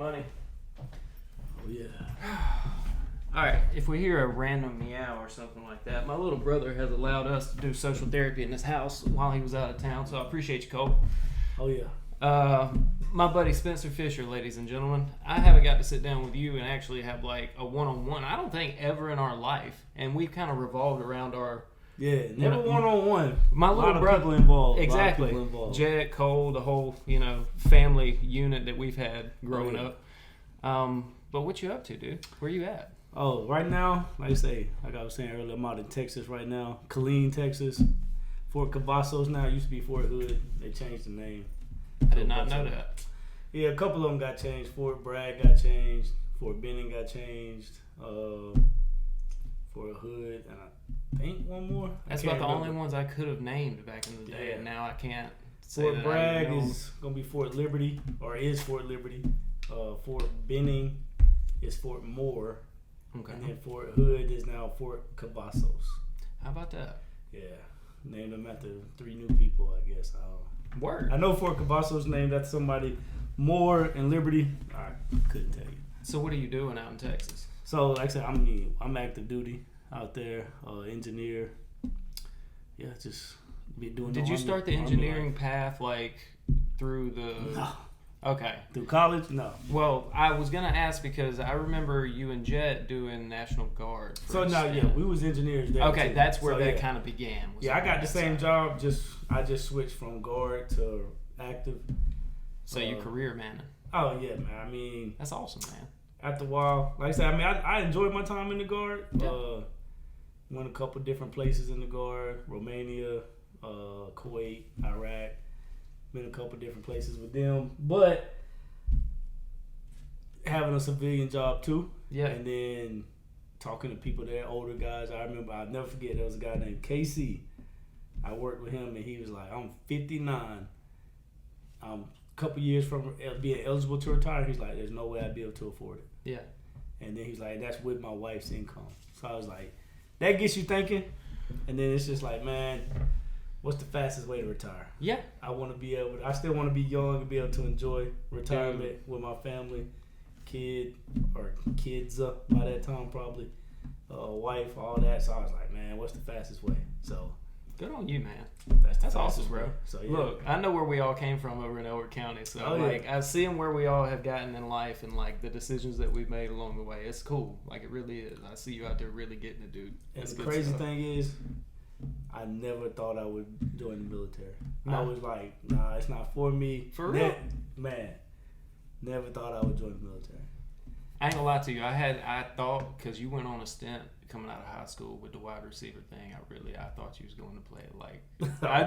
money. Oh, yeah. Alright, if we hear a random meow or something like that, my little brother has allowed us to do social therapy in his house while he was out of town, so I appreciate you, Cole. Oh, yeah. My buddy Spencer Fisher, ladies and gentlemen, I haven't got to sit down with you and actually have like a one-on-one, I don't think, ever in our life, and we've kind of revolved around our... Yeah, never one-on-one. My little brother people involved. Exactly. Jet, Cole, the whole, family unit that we've had growing up. But what you up to, dude? Where you at? Oh, right now, like I was saying earlier, I'm out in Texas right now. Killeen, Texas. Fort Cavazos now. It used to be Fort Hood. They changed the name. I did not know that. Yeah, a couple of them got changed. Fort Bragg got changed. Fort Benning got changed. Fort Hood, and I think one more. That's about the only ones I could have named back in the day, and now I can't say Fort that Bragg is going to be Fort Liberty, or is Fort Liberty. Fort Benning is Fort Moore. Okay. And then Fort Hood is now Fort Cavazos. How about that? Yeah. Named them after 3 new people, I guess. Word. I know Fort Cavazos named after somebody. Moore and Liberty, I couldn't tell you. So what are you doing out in Texas? So, like I said, I'm active duty out there, engineer. Yeah, just be doing. Did you start the engineering path like through the? No. Okay. Through college? No. Well, I was gonna ask because I remember you and Jet doing National Guard. So now, we was engineers there. Okay, too. that's where that kind of began. I got the same job. I just switched from guard to active. So you career manning. Oh yeah, man. I mean, that's awesome, man. After a while, like I said, I enjoyed my time in the guard. Yeah. Went a couple different places in the guard: Romania, Kuwait, Iraq. Been a couple different places with them, but having a civilian job too. Yeah. And then talking to people there, older guys. I remember, I'll never forget, there was a guy named KC. I worked with him, and he was like, I'm 59. I'm a couple years from being eligible to retire. He's like, there's no way I'd be able to afford it. Yeah. And then he's like, that's with my wife's income. So I was like, that gets you thinking. And then it's just like, man, what's the fastest way to retire? Yeah. I still want to be young and be able to enjoy retirement with my family, kids by that time probably, wife, all that. So I was like, man, what's the fastest way? So good on you, man. That's awesome, bro. So yeah. Look, I know where we all came from over in Elbert County, so I see where we all have gotten in life and like the decisions that we've made along the way. It's cool, like it really is. I see you out there really getting it, dude. And the crazy thing is, I never thought I would join the military. No. I was like, nah, it's not for me. For real? Man, never thought I would join the military. I ain't gonna lie to you. I thought, because you went on a stint coming out of high school with the wide receiver thing, I thought you was going to play it like I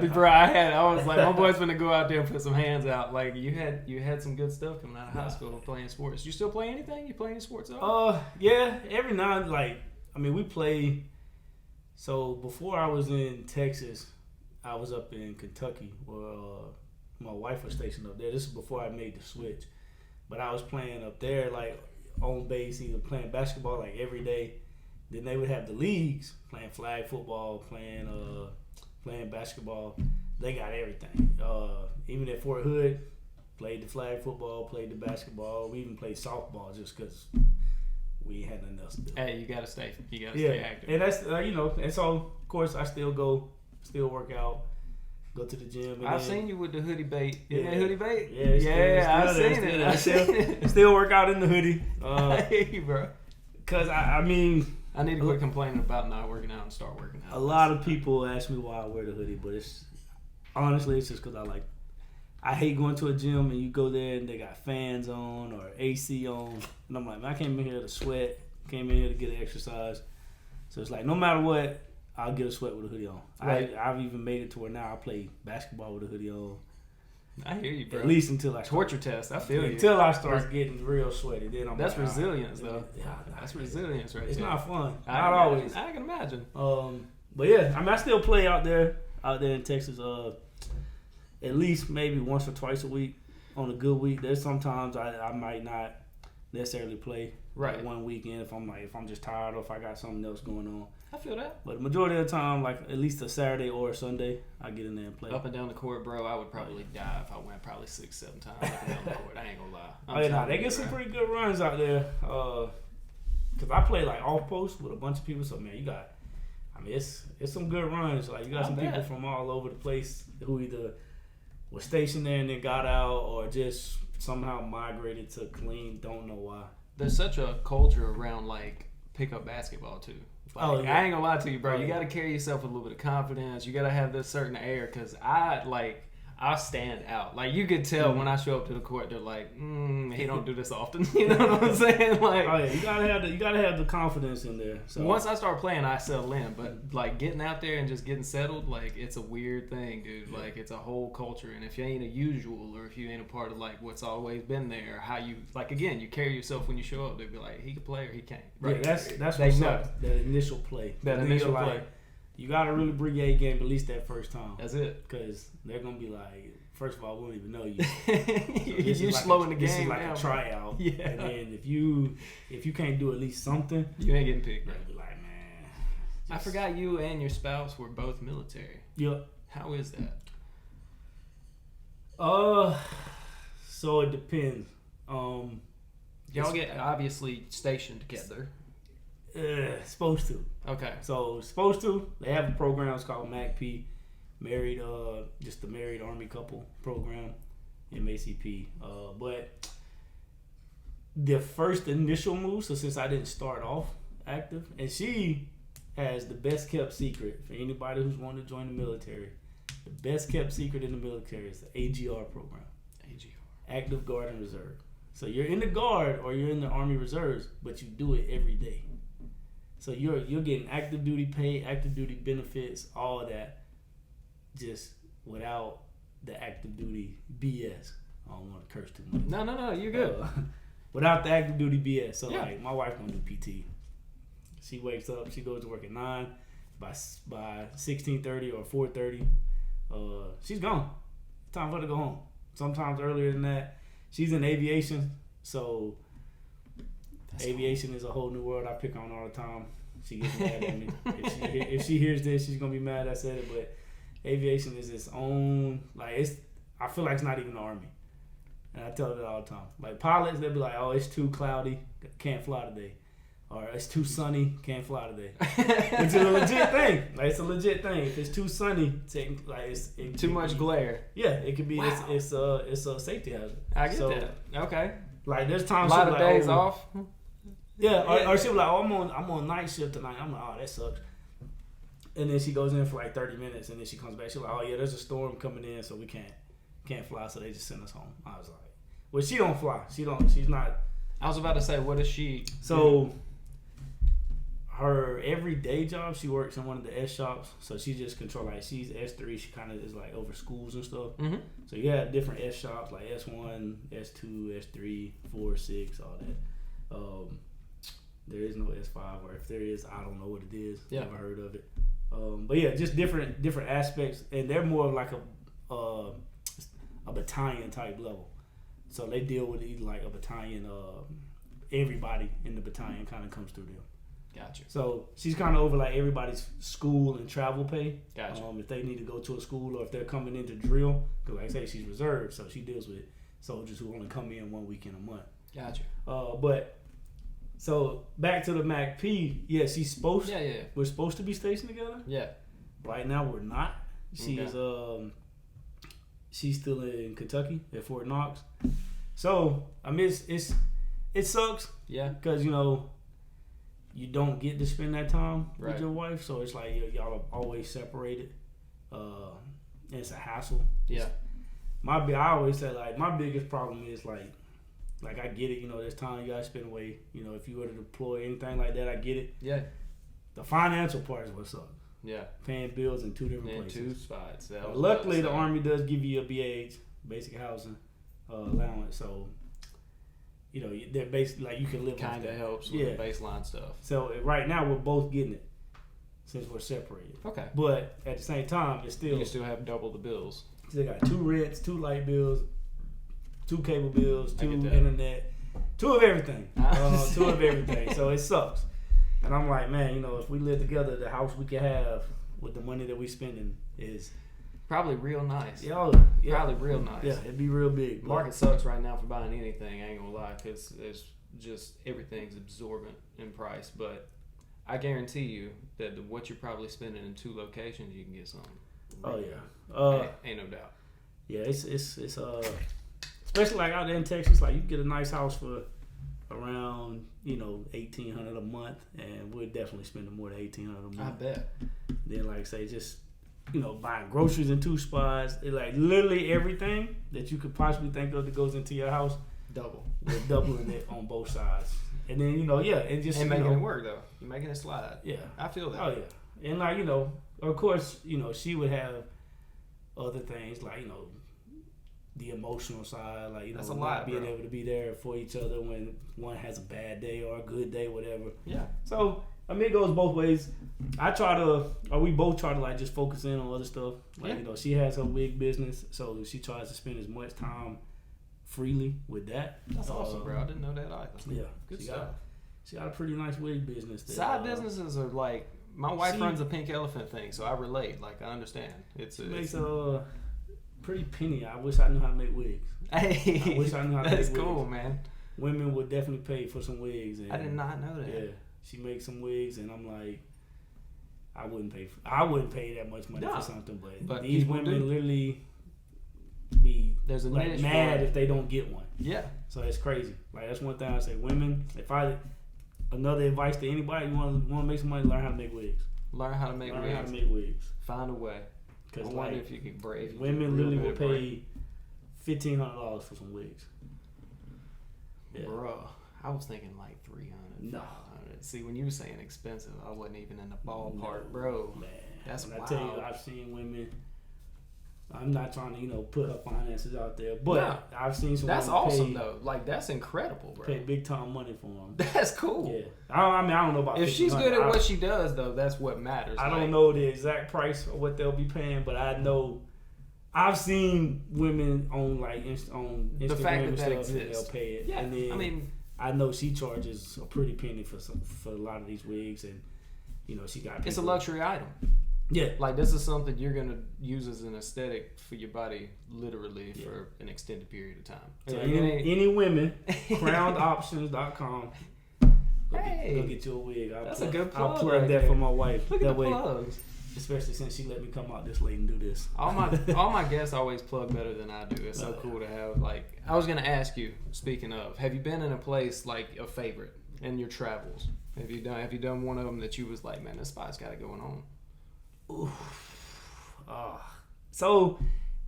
was like, my boy's gonna go out there and put some hands out. Like you had some good stuff coming out of high school playing sports. You still play anything? You play any sports at all? Yeah, every now and then, we play. So before I was in Texas, I was up in Kentucky where my wife was stationed up there. This is before I made the switch. But I was playing up there like on base, either playing basketball like every day. Then they would have the leagues, playing flag football, playing basketball. They got everything. Even at Fort Hood, played the flag football, played the basketball. We even played softball just because we had nothing else to do. Hey, you gotta stay active. And that's and so of course I still work out, go to the gym. And I've seen you with the hoodie bait. Isn't that hoodie bait? Yeah, I've seen it. I still work out in the hoodie. Hey, bro. Cause I need to quit complaining about not working out and start working out. A lot of people ask me why I wear the hoodie, but it's just because I hate going to a gym and you go there and they got fans on or AC on. And I'm like, man, I came in here to sweat. Came in here to get an exercise. So it's like, no matter what, I'll get a sweat with a hoodie on. Right. I've even made it to where now I play basketball with a hoodie on. I hear you, bro. At least until I torture test. I feel you. Until I start getting real sweady. Then I'm That's resilience, though. Yeah, that's resilience right It's there. not fun. Not always. I can imagine. But yeah, I still play out there in Texas. At least maybe once or twice a week on a good week. There's sometimes I might not necessarily play. Right. Like one weekend if I'm just tired or if I got something else going on. I feel that. But the majority of the time, like at least a Saturday or a Sunday, I get in there and play. Up and down the court, bro, I would probably die if I went probably 6-7 times up and down the court. I ain't gonna lie. They get some pretty good runs out there. Cause I play like off post with a bunch of people, so man, it's some good runs. Like you got some people from all over the place who either were stationed there and then got out, or just somehow migrated to Killeen. Don't know why. There's such a culture around like pickup basketball too. Like, I ain't gonna lie to you, bro. You gotta carry yourself with a little bit of confidence. You gotta have this certain air, cause I stand out. Like you could tell when I show up to the court, they're like, he don't do this often. You know what I'm saying? Like, you gotta have the confidence in there. So once I start playing, I settle in. But like getting out there and just getting settled, like it's a weird thing, dude. Yeah. Like it's a whole culture, and if you ain't a usual, or if you ain't a part of like what's always been there, how you like again, you carry yourself when you show up. They'll be like, he can play or he can't. Right? Yeah, that's what's up. That initial play. That initial play. You gotta really bring your A game at least that first time. That's it. Because they're gonna be like, first of all, we don't even know you. You're slowing the game. This is like a tryout. Yeah. And then if you can't do at least something, you ain't getting picked. Right? Be like, man. I forgot you and your spouse were both military. Yep. How is that? So it depends. Y'all get obviously stationed together. Supposed to. Okay. So supposed to. They have a program. It's called MACP. Married, just the married Army couple program, MACP. But the first initial move. So since I didn't start off active, and she has the best kept secret for anybody who's wanting to join the military. The best kept secret in the military is the AGR program. AGR. Active Guard and Reserve. So you're in the Guard or you're in the Army Reserves, but you do it every day. So you're getting active duty pay, active duty benefits, all of that, just without the active duty BS. I don't want to curse too much. No, you're good. Without the active duty BS. So like my wife gonna do PT. She wakes up, she goes to work at 9. By 16:30 or 4:30, she's gone. Time for her to go home. Sometimes earlier than that. She's in aviation, so aviation is a whole new world. I pick on her all the time. She gets mad at me. If she hears this, she's gonna be mad I said it. But aviation is its own. Like I feel like it's not even the Army, and I tell her that all the time. Like pilots, they'll be like, "Oh, it's too cloudy, can't fly today," or "It's too sunny, can't fly today." Which is a legit thing. Like it's a legit thing. If it's too sunny, it's too much glare. Yeah, it could be. Wow. It's a safety hazard. I get that. Okay. Like there's times a lot of days off. Yeah, or she'll be like, "Oh, I'm on night shift tonight." I'm like, "Oh, that sucks." And then she goes in for like 30 minutes, and then she comes back. She's like, "Oh yeah, there's a storm coming in, so we can't fly." So they just send us home. I was like, "Well, she don't fly. She's not." I was about to say, what is she? So her everyday job, she works in one of the S shops. So she just control like she's S3. She kind of is like over schools and stuff. Mm-hmm. So you have different S shops like S1, S2, S3, 4, 6, all that. There is no S5, or if there is, I don't know what it is. Yeah. Never heard of it. But yeah, just different aspects, and they're more of like a battalion type level. So they deal with either like a battalion. Everybody in the battalion kind of comes through them. Gotcha. So she's kind of over like everybody's school and travel pay. Gotcha. If they need to go to a school or if they're coming in to drill, because like I say, she's reserved, so she deals with soldiers who only come in 1 week in a month. Gotcha. But. So back to the MACP, yeah, she's supposed. Yeah. We're supposed to be stationed together. Yeah. Right now we're not. She's she's still in Kentucky at Fort Knox. So I mean it sucks. Yeah. Because you don't get to spend that time with your wife, so it's like y'all are always separated. And it's a hassle. Yeah. I always say like my biggest problem is like I get it, there's time you gotta spend away. If you were to deploy anything like that, I get it. Yeah. The financial part is what sucks. Yeah. Paying bills in 2 different places. 2 spots. Luckily, the Army does give you a BAH, basic housing allowance, so they're basically like you can live. Kind of helps with the baseline stuff. So right now we're both getting it since we're separated. Okay. But at the same time, it's still you still have double the bills. They got 2 rents, 2 light bills, 2 cable bills, 2 internet. two of everything. Two of everything. So it sucks. And I'm like, man, you know, if we live together, the house we could have with the money that we spending is probably real nice. Yeah. Probably real nice. Yeah, it'd be real big. Market sucks right now for buying anything. I ain't gonna lie, because it's just everything's absorbent in price. But I guarantee you that what you're probably spending in 2 locations, you can get something. Oh yeah. Ain't no doubt. Yeah, it's especially like out there in Texas, like you can get a nice house for around, you know, $1,800 a month, and we're definitely spending more than $1,800 a month. I bet. Then, like I say, just, you know, buying groceries in 2 spots, it, like literally everything that you could possibly think of that goes into your house, we're doubling it on both sides. And then, you know, yeah, it just and making it work though. You're making it slide. Yeah, I feel that. Oh yeah, and like, you know, of course, you know, she would have other things like, you know, the emotional side, like, you know, not being able to be there for each other when one has a bad day or a good day, whatever. Yeah. So I mean, it goes both ways. We both try to like just focus in on other stuff. Like, you know, she has her wig business, so she tries to spend as much time freely with that. That's awesome, bro. I didn't know that either. Yeah, good stuff. She got a pretty nice wig business. Side businesses are like, my wife runs a pink elephant thing, so I relate. Like, I understand. She makes a pretty penny. I wish I knew how to make wigs. Hey, I wish I knew how to make wigs. That's cool, man. Women would definitely pay for some wigs. And, I did not know that. Yeah, she makes some wigs, and I'm like, I wouldn't pay that much money for something, but these women literally be there's a like mad if they don't get one. Yeah. So it's crazy. Like, that's one thing I say. Women, another advice to anybody, you want to make some money, learn how to make wigs. Learn how to make wigs. Find a way. Because I wonder if you can brave. Women literally will pay $1,500 for some wigs. Yeah. Bruh, I was thinking like $300. No. See, when you were saying expensive, I wasn't even in the ballpark, bro. Man, that's wild. I tell you, I've seen women. I'm not trying to, you know, put her finances out there, but I've seen some. That's awesome though. Like, that's incredible, bro. Pay big time money for them. That's cool. Yeah. I don't know about. If she's good at what she does, though, that's what matters. I don't know the exact price of what they'll be paying, but I know I've seen women on like on Instagram the fact and that stuff, exists. and they'll pay it. Yeah, and then, I mean, I know she charges a pretty penny for a lot of these wigs, and you know, she got. It's a luxury item. Yeah, like this is something you're gonna use as an aesthetic for your body, literally for an extended period of time. So any women, crownedoptions.com. Go get you a wig. That's a good plug. I'll plug that for my wife. Look at the plugs. Especially since she let me come out this late and do this. All my guests always plug better than I do. It's so cool to have. Like, I was gonna ask you. Speaking of, have you been in a place like a favorite in your travels? Have you done one of them that you was like, man, this spot's got it going on? So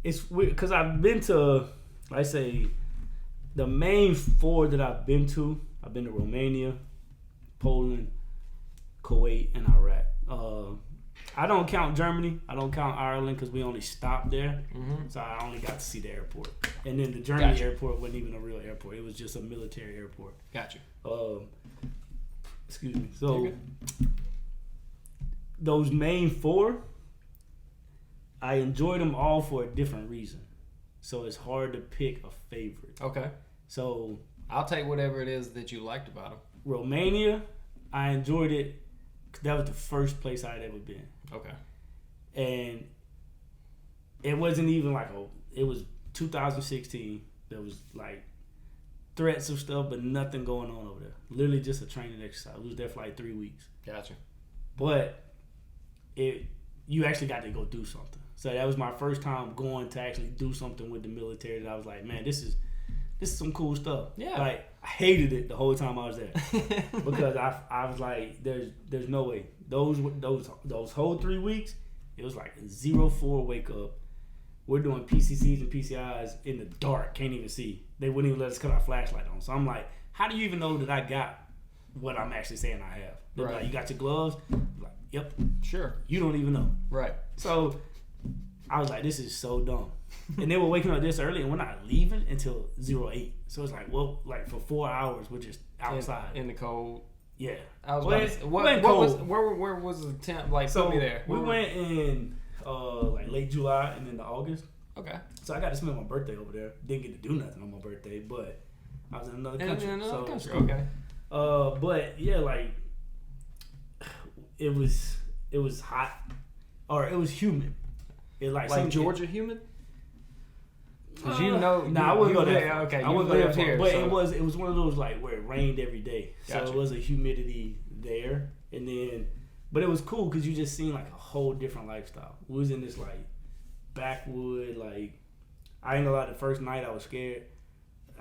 it's weird because I've been to, I say, the main 4 that I've been to Romania, Poland, Kuwait, and Iraq. I don't count Germany. I don't count Ireland because we only stopped there. Mm-hmm. So I only got to see the airport. And then the Germany airport wasn't even a real airport. It was just a military airport. Gotcha. Excuse me. So those main 4, I enjoyed them all for a different reason. So it's hard to pick a favorite. Okay. So I'll take whatever it is that you liked about them. Romania, I enjoyed it because that was the first place I'd ever been. Okay. And it wasn't even like it was 2016. There was like threats of stuff, but nothing going on over there. Literally just a training exercise. We was there for like 3 weeks. Gotcha. But you actually got to go do something. So that was my first time going to actually do something with the military that I was like, man, this is some cool stuff. Yeah. Like, I hated it the whole time I was there. Because I was like, there's no way. Those whole 3 weeks, it was like 0-4 wake up. We're doing PCCs and PCIs in the dark, can't even see. They wouldn't even let us cut our flashlight on. So I'm like, how do you even know that I got what I'm actually saying I have? They're like, you got your gloves? I'm like, yep. Sure. You don't even know. Right. So I was like, this is so dumb. And they were waking up this early, and we're not leaving until 08. So it's like, well, like for 4 hours, we're just outside in the cold. Yeah, I was. Where was the temp? Like, so put me there. We went in like late July and into August. Okay. So I got to spend my birthday over there. Didn't get to do nothing on my birthday, but I was in another country. Okay. But yeah, like it was hot, or it was humid. It like Georgia humid. Cause I wouldn't go there. Okay, I wouldn't go there here, but so. it was one of those like where it rained every day, so it was a humidity there, and then, but it was cool because you just seen like a whole different lifestyle. We was in this like backwood, like I ain't gonna lie. The first night I was scared.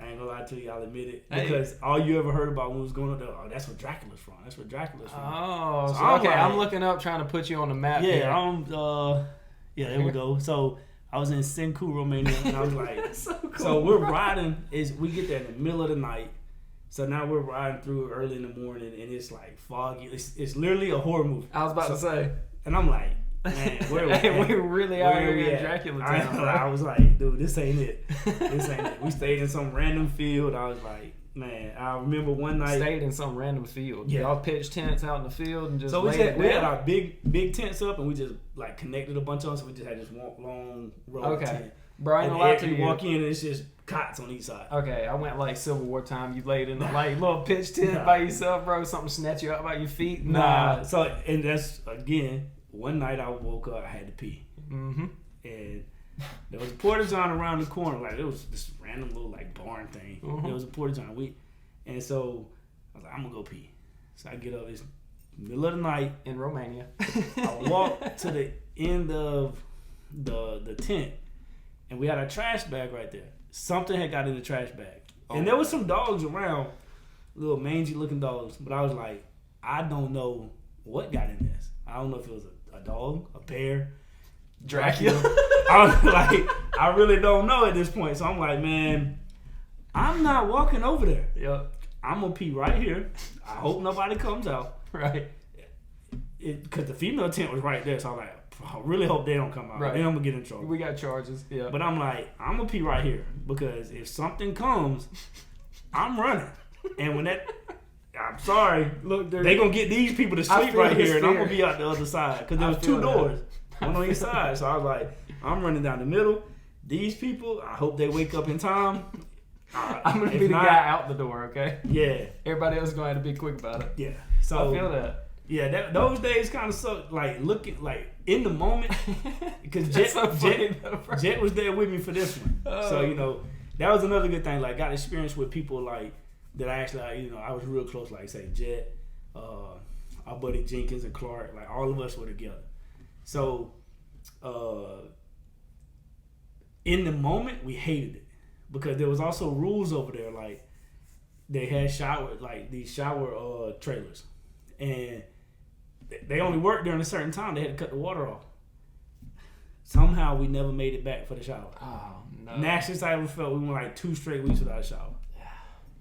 I ain't gonna lie to you, I'll admit it. Because all you ever heard about when we was going up there, oh, that's where Dracula's from. That's where Dracula's from. Oh, so okay. I'm looking up trying to put you on the map. Yeah, there we go. So I was in Senku, Romania, and I was like, so cool. So we're riding. We get there in the middle of the night. So now we're riding through early in the morning, and it's like foggy. It's literally a horror movie. I was about to say, and I'm like, man, we really out here in Dracula town. I was like, dude, this ain't it. We stayed in some random field. I was like, man, I remember one night. Stayed in some random field. Yeah. Y'all pitched tents out in the field and just we had our big tents up, and we just like connected a bunch of them. So we just had this long row of tent. Brian, a lot to you. Walk in and it's just cots on each side. Okay, I went like Civil War time. You laid in a like little pitch tent by yourself, bro. Something snatch you up by your feet. Nah. So and that's again. One night I woke up, I had to pee. Mm-hmm. And there was a porta-john around the corner. Like, it was this random little, like, barn thing. Mm-hmm. There was a porta-john. And so I was like, I'm going to go pee. So I get up. It's middle of the night. In Romania. I walk to the end of the tent, and we had a trash bag right there. Something had got in the trash bag. And there was some dogs around, little mangy-looking dogs. But I was like, I don't know what got in this. I don't know if it was a dog, a bear, Dracula. I really don't know at this point. So I'm like, man, I'm not walking over there. Yep. I'm gonna pee right here. I hope nobody comes out. Right. Because the female tent was right there. So I'm like, I really hope they don't come out. Right. Then I'm gonna get in trouble. We got charges. Yeah. But I'm like, I'm gonna pee right here because if something comes, I'm running. And when that. I'm sorry. Look, they gonna get these people to sleep right here, and I'm gonna be out the other side because there was two doors, one on each side. So I was like, I'm running down the middle. These people, I hope they wake up in time. I'm gonna be the guy out the door. Okay. Yeah. Everybody else is going to be quick about it. Yeah. So I feel that. Yeah. Those days kind of suck. Like looking like in the moment because Jet was there with me for this one. So that was another good thing. Like got experience with people like. That I actually, I was real close, like say Jet, our buddy Jenkins and Clark, like all of us were together. So, in the moment, we hated it because there was also rules over there, like they had these shower trailers, and they only worked during a certain time. They had to cut the water off. Somehow we never made it back for the shower. Oh no! Nastiest I ever felt. We went like 2 straight weeks without a shower.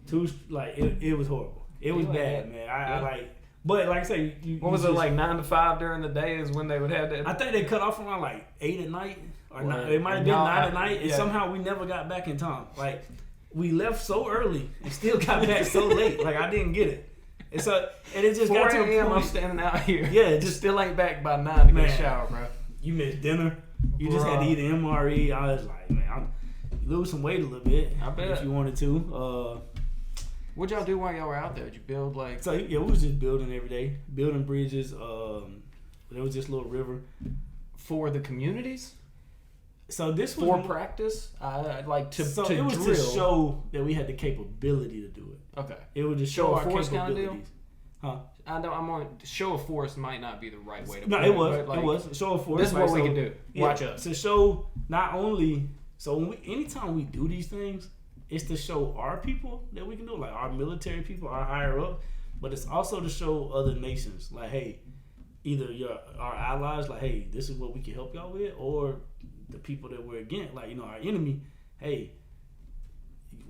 It was horrible. It was bad, man. But like I say, what was it like 9 to 5 during the day is when they would have that? I think they cut off around like 8 at night, or it might have been 9 at night, and somehow we never got back in time. Like we left so early and still got back so late. Like I didn't get it. And so it just got to the point. I'm standing out here. Yeah, it just still ain't back by 9 to get a shower, bro. You missed dinner. You just had to eat an MRE. I was like, man, you lose some weight a little bit. I bet if you wanted to. What'd y'all do while y'all were out there? Did you build like? So yeah, we was just building every day, building bridges. There was this little river for the communities. So this was for practice. It was drill. To show that we had the capability to do it. Okay. It was to show our force capabilities. Kind of deal? Huh? I know. I'm on show of force might not be the right way to. No, put it was. It was show of force. This is what we can do. Watch us to show not only. So anytime we do these things. It's to show our people that we can do it, like our military people, our higher up, but it's also to show other nations, like, hey, either our allies, like, hey, this is what we can help y'all with, or the people that we're against, like, our enemy, hey,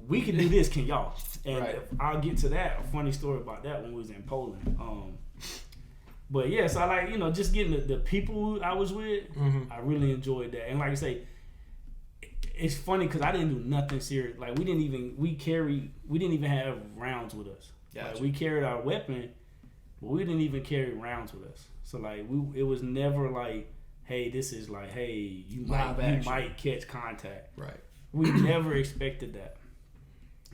we can do this, can y'all? And I'll get to that, a funny story about that when we was in Poland. But yeah, so I like, just getting the people I was with, I really enjoyed that. And like I say, it's funny because I didn't do nothing serious. Like we didn't even have rounds with us. Gotcha. Like we carried our weapon, but we didn't even carry rounds with us. So like it was never like, hey, this is like, hey, you might catch contact. Right. We never expected that.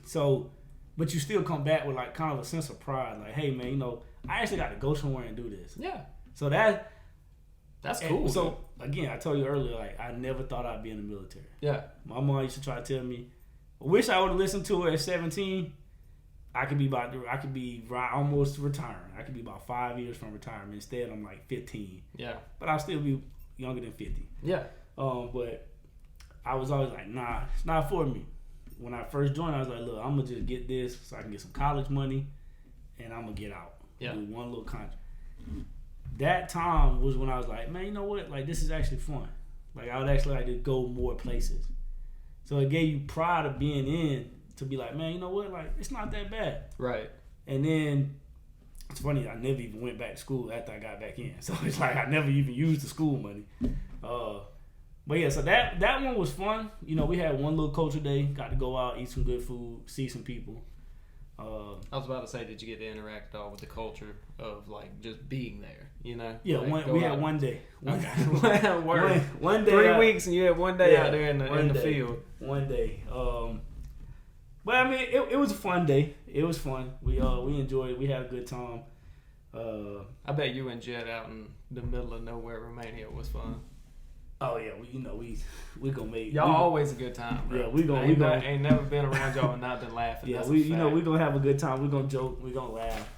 So but you still come back with like kind of a sense of pride. Like, hey man, I actually got to go somewhere and do this. Yeah. So that's cool. So again, I told you earlier, like I never thought I'd be in the military. Yeah. My mom used to try to tell me, I wish I would have listened to her at 17. I could be almost retiring. I could be about 5 years from retirement. Instead, I'm like 15. Yeah. But I'll still be younger than 50. Yeah. But I was always like, nah, it's not for me. When I first joined, I was like, look, I'm gonna just get this so I can get some college money, and I'm gonna get out. Yeah. Do one little contract. That time was when I was like, man, you know what? Like, this is actually fun. Like, I would actually like to go more places. So it gave you pride of being in to be like, man, you know what? Like, it's not that bad. Right. And then it's funny, I never even went back to school after I got back in. So it's like I never even used the school money. But yeah, so that one was fun. We had one little culture day, got to go out, eat some good food, see some people. I was about to say, did you get to interact at all with the culture of like just being there? Yeah, like we had one day. Okay. One day. 3 weeks, and you had one day out there in the field. One day. But I mean, it was a fun day. It was fun. We enjoyed it. We had a good time. I bet you and Jed out in the middle of nowhere, Romania, was fun. Oh yeah, we gonna make y'all always a good time, bro. Yeah, we gonna ain't never been around y'all and not been laughing. Yeah, That's we gonna have a good time. We gonna joke. We gonna laugh.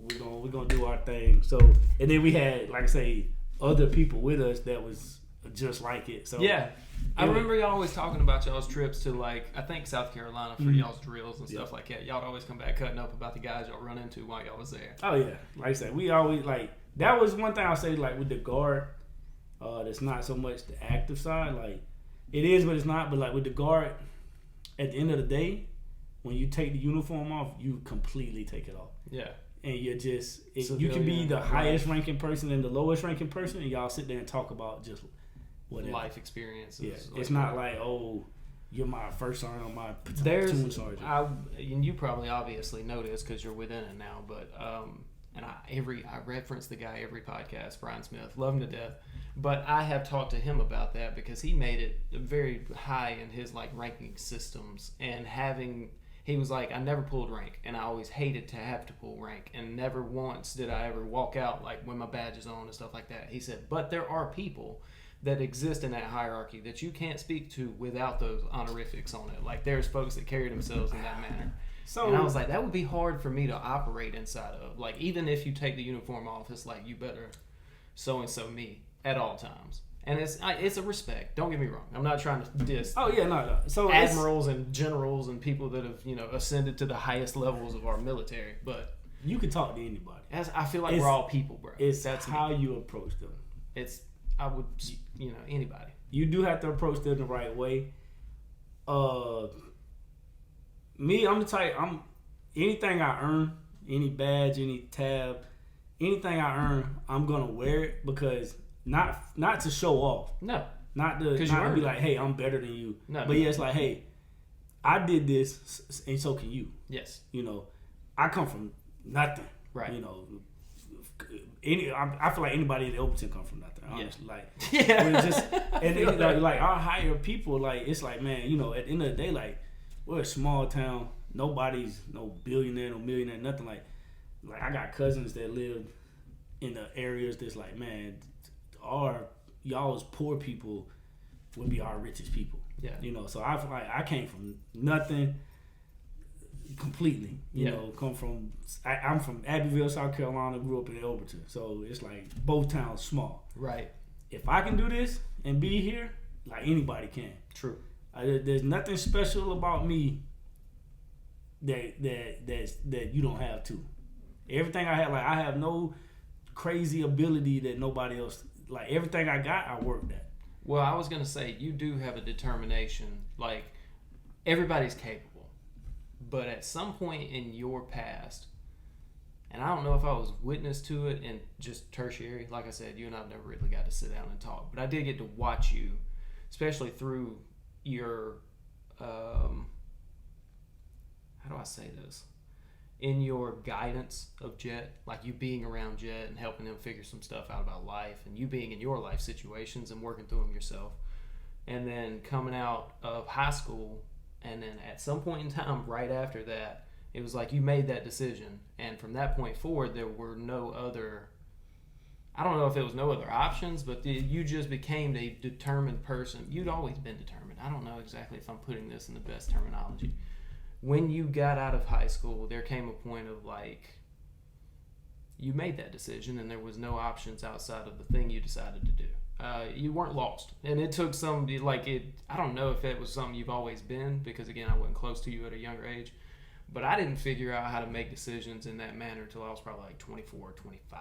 We gonna do our thing. So, and then we had, like I say, other people with us that was just like it. So yeah. I remember y'all always talking about y'all's trips to, like, I think South Carolina for y'all's drills and stuff like that. Y'all always come back cutting up about the guys y'all run into while y'all was there. Oh yeah, like I said, we always that was one thing I'll say, like with the guard. That's not so much the active side. Like, it is, but it's not. But like with the guard, at the end of the day, when you take the uniform off, you completely take it off. Yeah. And you're just, you can be the highest ranking person and the lowest ranking person, and y'all sit there and talk about just whatever. Life experiences. Yeah. Like, it's not like, oh, you're my first sergeant or my platoon sergeant. And you probably obviously know this because you're within it now, but and I reference the guy every podcast, Brian Smith, love him to death. But I have talked to him about that because he made it very high in his like ranking systems, and he was like, I never pulled rank, and I always hated to have to pull rank, and never once did I ever walk out like when my badge is on and stuff like that. He said, but there are people that exist in that hierarchy that you can't speak to without those honorifics on it. Like there's folks that carry themselves in that manner. So, and I was like, that would be hard for me to operate inside of. Like, even if you take the uniform off, it's like, you better so-and-so me at all times. And it's a respect. Don't get me wrong. I'm not trying to diss. Oh, yeah, no. So admirals and generals and people that have, ascended to the highest levels of our military. But you can talk to anybody. I feel like we're all people, bro. That's how you approach them. I would, anybody. You do have to approach them the right way. Me, I'm the type, anything I earn, any badge, any tab, anything I earn, I'm going to wear it because not to show off. No. Not to be like, hey, I'm better than you. No. But yeah, it's like, hey, I did this and so can you. Yes. I come from nothing. Right. I feel like anybody in Elberton come from nothing. Honestly, yeah. Like, yeah. It's just, and like our higher people, like it's like, man, at the end of the day, like we're a small town. Nobody's no billionaire, no millionaire, nothing like I got cousins that live in the areas that's like, man, y'all's poor people would be our richest people. Yeah. So I feel like I came from nothing completely. I'm from Abbeville, South Carolina, grew up in Elberton. So it's like both towns small. Right. If I can do this and be here, like anybody can. True. There's nothing special about me that you don't have too. Everything I have, like I have no crazy ability that nobody else. Like everything I got, I worked at. Well, I was gonna say you do have a determination. Like everybody's capable, but at some point in your past, and I don't know if I was witness to it in just tertiary. Like I said, you and I've never really got to sit down and talk, but I did get to watch you, especially through your how do I say this? In your guidance of Jet, like you being around Jet and helping him figure some stuff out about life, and you being in your life situations and working through them yourself, and then coming out of high school, and then at some point in time right after that, It was like you made that decision, and from that point forward, there were no other. I don't know if it was no other options, but you just became a determined person. You'd always been determined. I don't know exactly if I'm putting this in the best terminology. When you got out of high school, there came a point of like, you made that decision, and there was no options outside of the thing you decided to do. You weren't lost, and it took some like it. I don't know if it was something you've always been, because again, I wasn't close to you at a younger age, but I didn't figure out how to make decisions in that manner until I was probably like 24 or 25.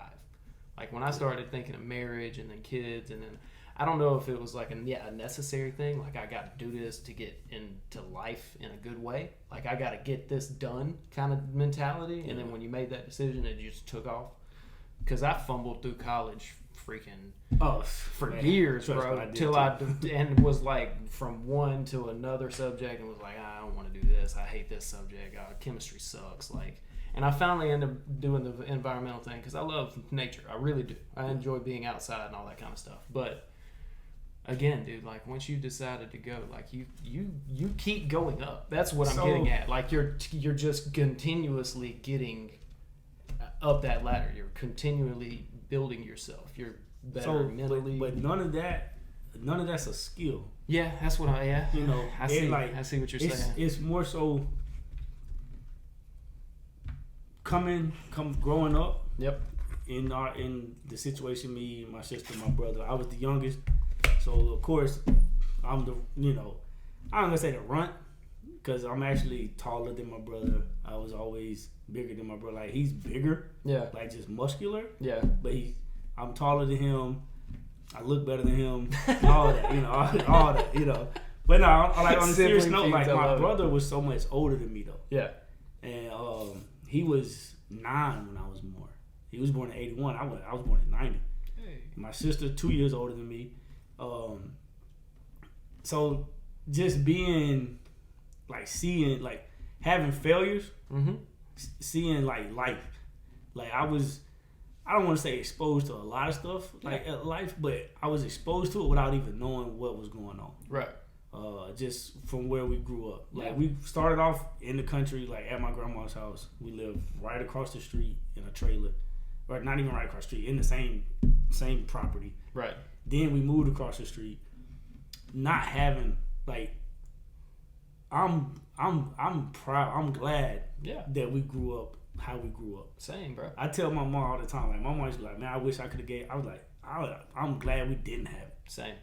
Like when I started thinking of marriage and then kids, and then I don't know if it was like a necessary thing. Like I got to do this to get into life in a good way. Like I got to get this done kind of mentality. And then when you made that decision, it just took off. Because I fumbled through college for years, bro. Till and was like from one to another subject and was like, I don't want to do this. I hate this subject. Chemistry sucks. Like. And I finally ended up doing the environmental thing because I love nature. I really do. I enjoy being outside and all that kind of stuff. But again, dude, like once you decided to go, like you keep going up. That's what I'm getting at. Like you're just continuously getting up that ladder. You're continually building yourself. You're better mentally. But none of that's a skill. Yeah, that's what I see what you're saying. It's more so growing up. Yep. In the situation, me, my sister, my brother, I was the youngest, so of course I'm the I'm not gonna say the runt, because I'm actually taller than my brother. I was always bigger than my brother. Like he's bigger, like just muscular, but I'm taller than him. I look better than him. All that, all that. But no, like on a serious note, like my brother was so much older than me though. Yeah. And he was 9 when I was born. He was born in 81. I was born in 90. Hey. My sister 2 years older than me. So just being like seeing like having failures, seeing like life. Like I don't want to say exposed to a lot of stuff like life, but I was exposed to it without even knowing what was going on. Right. Just from where we grew up. Like we started off in the country, like at my grandma's house. We lived right across the street in a trailer, or not even right across the street, in the same property. Right. Then we moved across the street, not having like. I'm proud. I'm glad that we grew up how we grew up. Same, bro. I tell my mom all the time. Like my mom used to be like, man, I wish I could have gave. I was like, I'm glad we didn't have it. Same.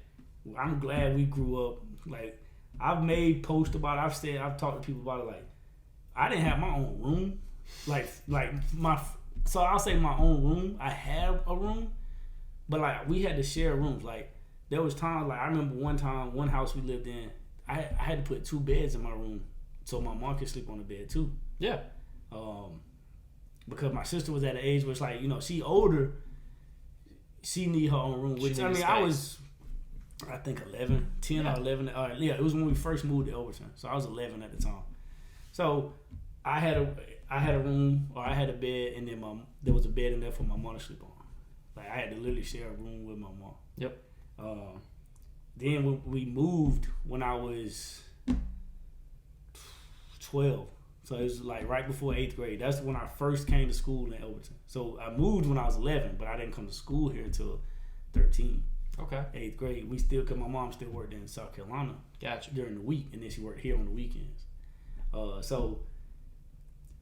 I'm glad we grew up. Like I've made posts about it. I've talked to people about it. Like I didn't have my own room. So I'll say my own room. I have a room, but like we had to share rooms. Like there was times like I remember one house we lived in. I had to put 2 beds in my room so my mom could sleep on the bed too. Yeah. Because my sister was at an age where it's like she older. She need her own room. Which I was. I think 10 or 11. It was when we first moved to Overton. So I was 11 at the time. So I had a room, or I had a bed, and then there was a bed in there for my mom to sleep on. Like I had to literally share a room with my mom. Yep. Then we moved when I was 12. So it was like right before 8th grade. That's when I first came to school in Overton. So I moved when I was 11, but I didn't come to school here until 13. Okay. 8th grade. Cause my mom still worked in South Carolina. Gotcha. During the week, and then she worked here on the weekends. So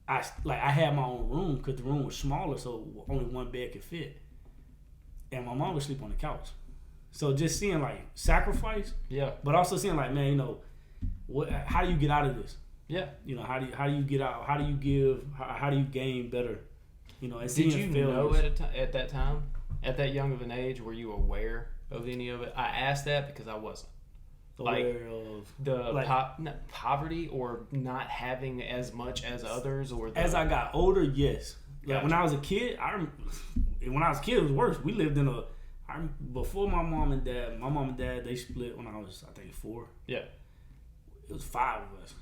I had my own room because the room was smaller, so only one bed could fit. And my mom would sleep on the couch. So just seeing like sacrifice. Yeah. But also seeing like, man, how do you get out of this? Yeah. How do you get out? How do you give? How do you gain better? And did you know at that time, at that young of an age, were you aware of any of it? I asked that because I wasn't. Aware of the poverty or not having as much as others, or as I got older, yes. Like when I was a kid, it was worse. We lived in before my mom and dad they split when I was I think 4. Yeah. It was 5 of us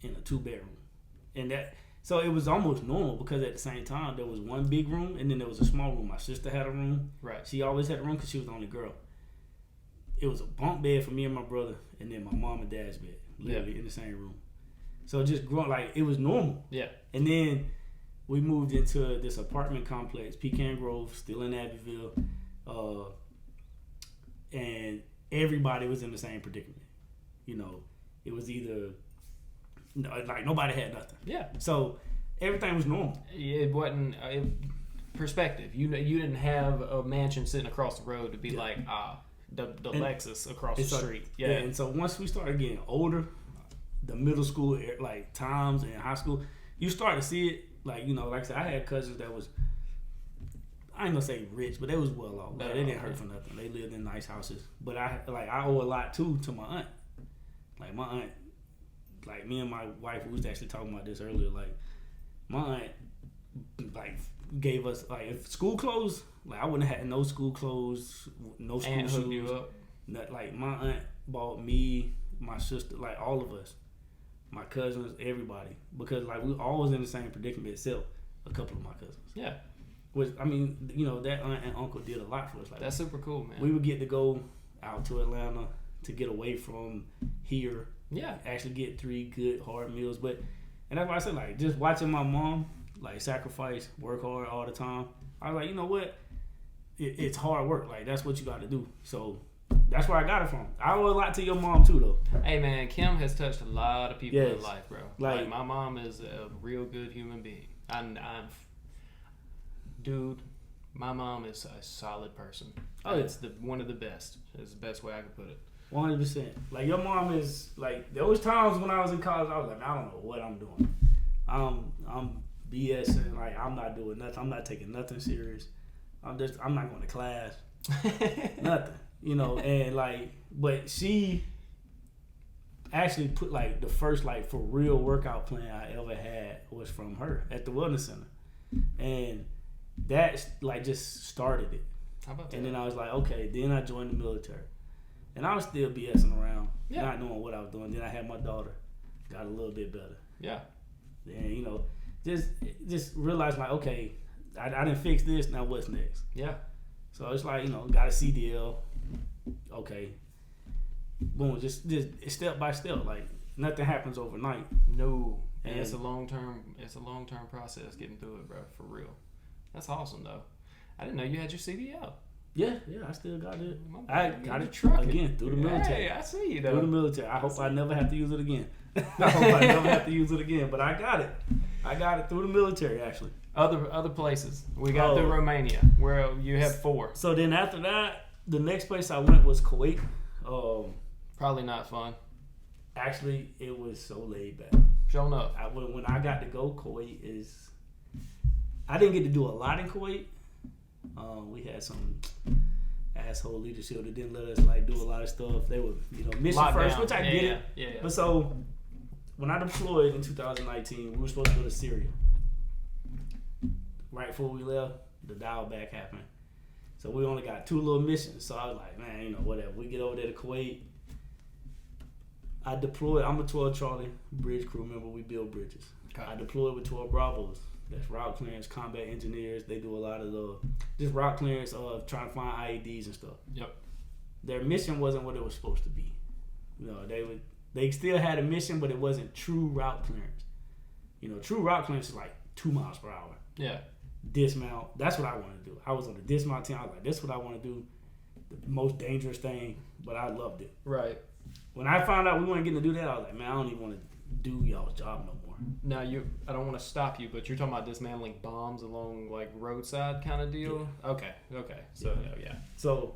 in a 2-bedroom, and so it was almost normal because at the same time there was one big room and then there was a small room. My sister had a room. Right. She always had a room because she was the only girl. It was a bunk bed for me and my brother, and then my mom and dad's bed, literally in the same room. So just growing, like, it was normal. Yeah. And then we moved into this apartment complex, Pecan Grove, still in Abbeville. And everybody was in the same predicament. You know, it was either, like, nobody had nothing. Yeah. So everything was normal. It wasn't perspective. You didn't have a mansion sitting across the road to be like, the Lexus across the street. Yeah. And so once we started getting older, the middle school, like, times and high school, you start to see it. Like, you know, like I said, I had cousins that was, I ain't gonna say rich, but they was well off. Like, they didn't hurt for nothing. They lived in nice houses. But I owe a lot too to my aunt. Like, my aunt, like, me and my wife, we was actually talking about this earlier. Like, my aunt, like, gave us, like, if school closed, like, I wouldn't have had no school clothes, no school Aunt shoes. hooked you up. Like, my aunt bought me, my sister, like, all of us, my cousins, everybody, because, like, we always in the same predicament except a couple of my cousins. Yeah. Which, I mean, you know, that aunt and uncle did a lot for us. Like, that's super cool, man. We would get to go out to Atlanta to get away from here. Yeah. Actually get 3 good, hard meals. And that's why I said, like, just watching my mom, like, sacrifice, work hard all the time. I was like, you know what? It's hard work. Like, that's what you got to do. So that's where I got it from. I owe a lot to your mom too, though. Hey, man, Kim has touched a lot of people in life, bro. Like, my mom is a real good human being. Dude, my mom is a solid person. Oh, it's one of the best. It's the best way I could put it. 100%. Like, your mom is, like, there was times when I was in college, I was like, I don't know what I'm doing. I'm BSing. Like, I'm not doing nothing. I'm not taking nothing serious. I'm not going to class. Nothing. You know, and, like, but she actually put, like, the first, like, for real workout plan I ever had was from her at the Wellness Center. And that, like, just started it. How about that? And then I was like, okay, then I joined the military. And I was still BSing around, not knowing what I was doing. Then I had my daughter, got a little bit better. Yeah. And, you know, just realized, like, okay, I didn't fix this, now what's next? Yeah. So it's like, you know, got a CDL, okay. Boom, just step by step. Like, nothing happens overnight. No. And it's a long-term process getting through it, bro, for real. That's awesome, though. I didn't know you had your CDL. Yeah, I still got it. I got it again through the military. Hey, I see you, though. Through the military. I hope I never have to use it again. But I got it. I got it through the military, actually. Other places. We got through Romania, where you have 4. So then after that, the next place I went was Kuwait. Probably not fun. Actually, it was so laid back. Showing up. When I got to go, Kuwait is... I didn't get to do a lot in Kuwait. We had some asshole leadership that didn't let us, like, do a lot of stuff. They were, you know, mission first, which I get it. Yeah. But so when I deployed in 2019, we were supposed to go to Syria. Right before we left, the dial back happened. So we only got 2 little missions. So I was like, man, you know, whatever. We get over there to Kuwait. I deployed. I'm a 12 Charlie bridge crew member. We build bridges. Okay. I deployed with 12 Bravos. That's route clearance, combat engineers. They do a lot of just route clearance of trying to find IEDs and stuff. Yep. Their mission wasn't what it was supposed to be. You know, they still had a mission, but it wasn't true route clearance. You know, true route clearance is like 2 miles per hour. Yeah. Dismount. That's what I wanted to do. I was on the dismount team. I was like, this is what I want to do. The most dangerous thing, but I loved it. Right. When I found out we weren't getting to do that, I was like, man, I don't even want to do y'all's job no more. Now, I don't want to stop you, but you're talking about dismantling bombs along, like, roadside kind of deal? Yeah. Okay. So, yeah. So,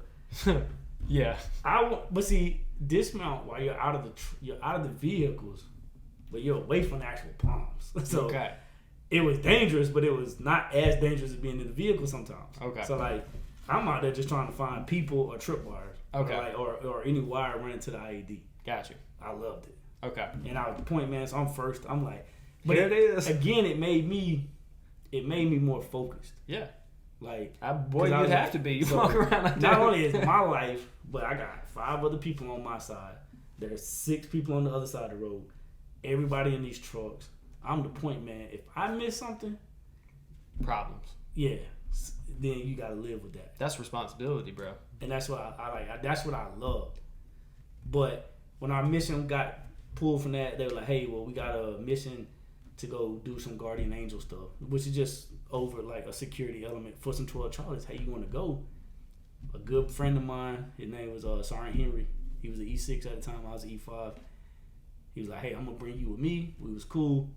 yeah. But see, dismount while you're out of the vehicles, but you're away from the actual bombs. So, okay. It was dangerous, but it was not as dangerous as being in the vehicle sometimes. Okay. So, like, I'm out there just trying to find people or tripwires. Okay. Or any wire running to the IED. Got you. I loved it. Okay. And I was the point man, so I'm first. I'm like, but here it is. Again, it made me more focused. Yeah. Like, boy, you'd have to be. You walk around like that. Not only is my life, but I got 5 other people on my side. There's 6 people on the other side of the road. Everybody in these trucks. I'm the point man. If I miss something, problems. Yeah. Then you got to live with that. That's responsibility, bro. And that's what I like. That's what I loved. But when our mission got pulled from that. They were like, hey, well, we got a mission to go do some Guardian Angel stuff, which is just over like a security element for some 12 Charlies. Hey, you want to go? A good friend of mine, his name was Sergeant Henry. He was an E6 at the time. I was an E5. He was like, hey, I'm going to bring you with me. We was cool.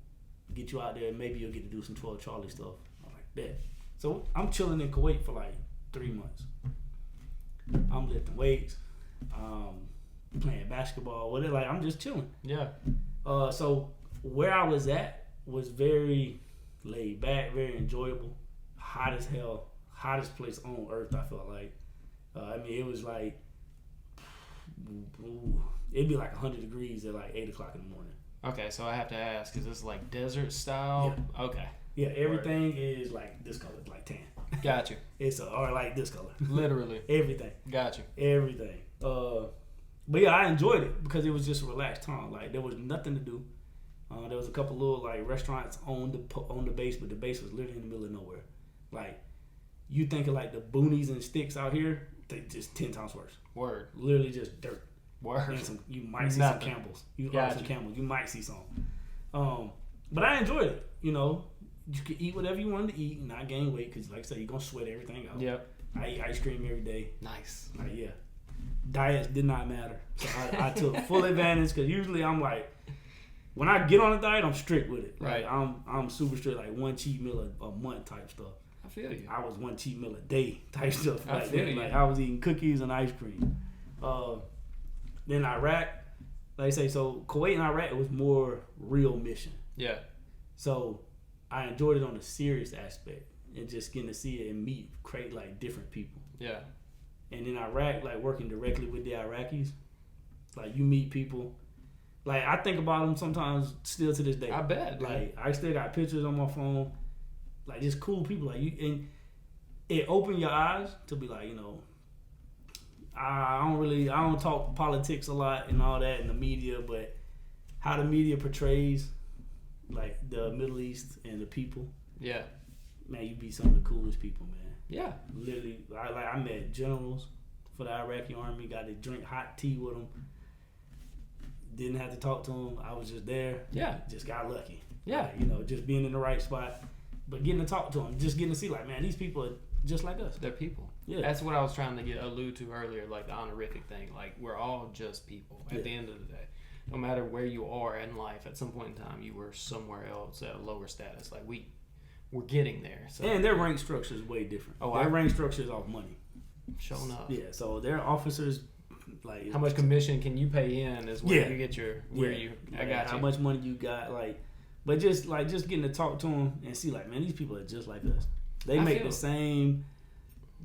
Get you out there. Maybe you'll get to do some 12 Charlie stuff. I'm like, bet. So I'm chilling in Kuwait for like 3 months. I'm lifting weights, playing basketball, whatever. Like, I'm just chilling. Yeah. So where I was at was very laid back, very enjoyable. Hot as hell. Hottest place on earth, I felt like. It was like, it'd be like 100 degrees at like 8 o'clock in the morning. Okay, so I have to ask, is this like desert style? Yeah. Okay. Yeah, everything is like this color, like tan. Got you. Or like this color. Literally. Everything. Got you. Everything. But yeah, I enjoyed it because it was just a relaxed time. Like, there was nothing to do. There was a couple little like restaurants on the base, but the base was literally in the middle of nowhere. Like, you think of like the boonies and sticks out here, they just 10 times worse. Word. Literally just dirt. Word. And you might see some Campbells. You might see some. But I enjoyed it. You know, you could eat whatever you wanted to eat and not gain weight because, like I said, you're gonna sweat everything out. Yep. I eat ice cream every day. Nice. Like, yeah. Diets did not matter. So I took full advantage because usually I'm like, when I get on a diet, I'm strict with it. Right. Like, I'm super strict, like one cheat meal a month type stuff. I feel you. I was one cheat meal a day type stuff. I feel you. Like, I was eating cookies and ice cream. Then Iraq, like I say, so Kuwait and Iraq, it was more real mission. Yeah. So I enjoyed it on the serious aspect and just getting to see it and create like different people. Yeah. And in Iraq, like working directly with the Iraqis, like you meet people. Like, I think about them sometimes still to this day. I bet. Like, I still got pictures on my phone. Like, just cool people. Like, you, and it opened your eyes to be like, you know, I don't talk politics a lot and all that in the media, but how the media portrays like the Middle East and the people. Yeah. Man, you be some of the coolest people, man. Yeah. Literally, I met generals for the Iraqi army. Got to drink hot tea with them. Didn't have to talk to them. I was just there. Yeah. Just got lucky. Yeah. Like, you know, just being in the right spot, but getting to talk to them, just getting to see like, man, these people are just like us. They're people. Yeah. That's what I was trying to allude to earlier, like the honorific thing. Like, we're all just people at the end of the day. No matter where you are in life, at some point in time, you were somewhere else at a lower status. Like, we're getting there. So. And their rank structure is way different. Their rank structure is off money. Showing up. Yeah, so their officers, like, how much commission can you pay in is where you get your I got you. How much money you got, like, but just getting to talk to them and see like, man, these people are just like us. They make the same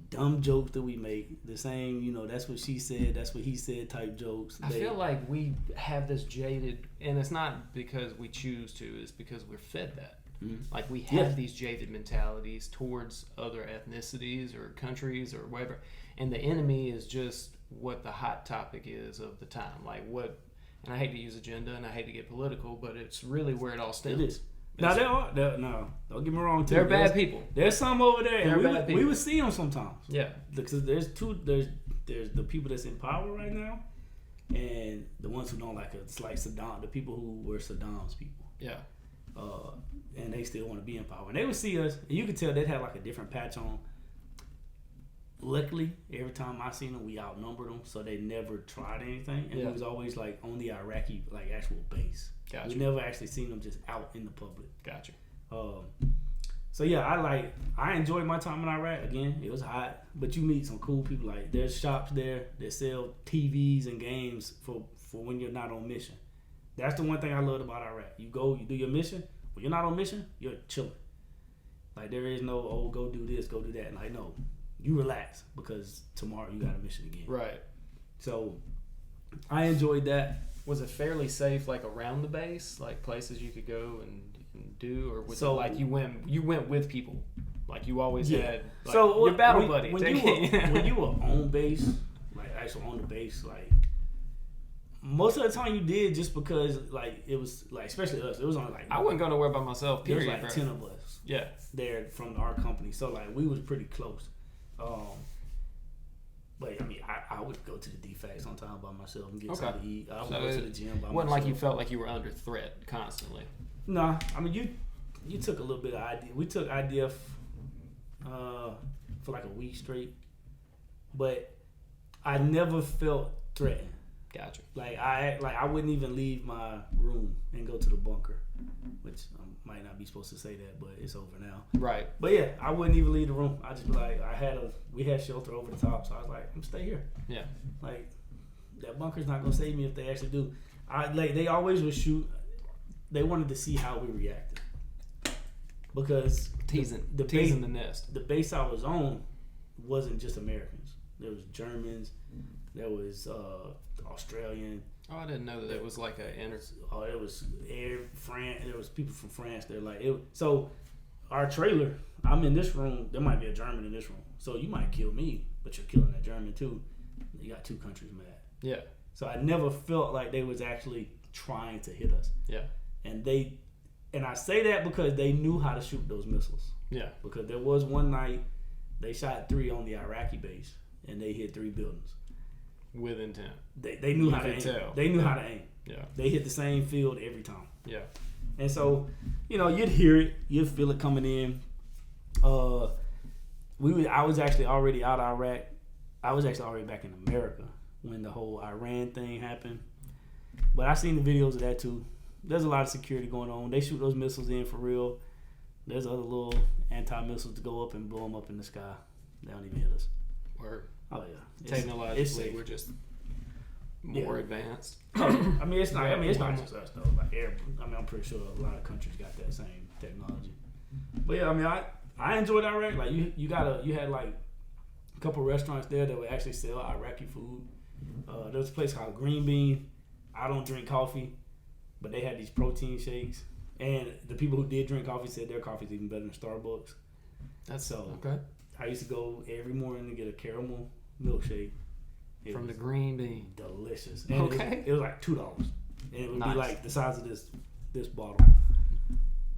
dumb jokes that we make, the same, you know, that's what she said, that's what he said type jokes. I feel like we have this jaded, and it's not because we choose to, it's because we're fed that. Mm-hmm. Like, we have these jaded mentalities towards other ethnicities or countries or whatever, and the enemy is just what the hot topic is of the time. Like, what, and I hate to use agenda and I hate to get political, but it's really where it all stems. It is. Now no, don't get me wrong. Too. They're bad people. There's some over there. They're bad people. We would see them sometimes. Yeah, because there's the people that's in power right now, and the ones who don't like it. It's like Saddam, the people who were Saddam's people. Yeah. And they still want to be in power. And they would see us, and you could tell they'd have like a different patch on. Luckily, every time I seen them, we outnumbered them, so they never tried anything. And it was always like on the Iraqi like actual base. Gotcha. We never actually seen them just out in the public. Gotcha. So yeah, I enjoyed my time in Iraq. Again, it was hot, but you meet some cool people. Like, there's shops there that sell TVs and games for when you're not on mission. That's the one thing I loved about Iraq. You go, you do your mission. When you're not on mission, you're chilling. Like, there is no, go do this, go do that. And like, no, you relax because tomorrow you got a mission again. Right. So I enjoyed that. Was it fairly safe, like around the base, like places you could go and do, or was it like you went with people, like you always had, like, so your battle buddy? When you were on base, like actually on the base, like most of the time you did just because like it was like, especially us, it was only like I wouldn't go nowhere by myself. Period. There was like 10 of us. Yeah. There from our company, so like we was pretty close. But I mean, I would go to the DFAC sometime by myself and get something to eat. I would go to the gym by myself. Wasn't like you felt like you were under threat constantly. Nah, I mean you took a little bit of ID. We took IDF for like a week straight, but I never felt threatened. Gotcha. Like I wouldn't even leave my room and go to the bunker, which I might not be supposed to say that, but it's over now. Right. But yeah, I wouldn't even leave the room. I just be like, we had shelter over the top, so I was like, I'm gonna stay here. Yeah. Like that bunker's not gonna save me if they actually do. They always would shoot. They wanted to see how we reacted because teasing the nest. The base I was on wasn't just Americans. There was Germans. There was Australian. Oh, I didn't know that it was like it was France. There was people from France. They're like it. So our trailer. I'm in this room. There might be a German in this room. So you might kill me, but you're killing that German too. You got two countries mad. Yeah. So I never felt like they was actually trying to hit us. Yeah. And I say that because they knew how to shoot those missiles. Yeah. Because there was one night they shot 3 on the Iraqi base and they hit 3 buildings. With intent. They knew how to aim. Tell. They knew how to aim. Yeah. They hit the same field every time. Yeah. And so, you'd hear it, you'd feel it coming in. I was actually already out of Iraq. I was actually already back in America when the whole Iran thing happened. But I seen the videos of that too. There's a lot of security going on. They shoot those missiles in for real. There's other little anti-missiles to go up and blow them up in the sky. They don't even hit us. Word. Oh yeah. Technologically, we're just more advanced. I mean, it's not. It's not just us though. Like, I'm pretty sure a lot of countries got that same technology. But yeah, I mean, I enjoyed Iraq. Like you had like a couple restaurants there that would actually sell Iraqi food. There was a place called Green Bean. I don't drink coffee, but they had these protein shakes. And the people who did drink coffee said their coffee's even better than Starbucks. That's so okay. I used to go every morning to get a caramel milkshake. From the Green Bean. Delicious. And it was like $2. And it would be like the size of this bottle.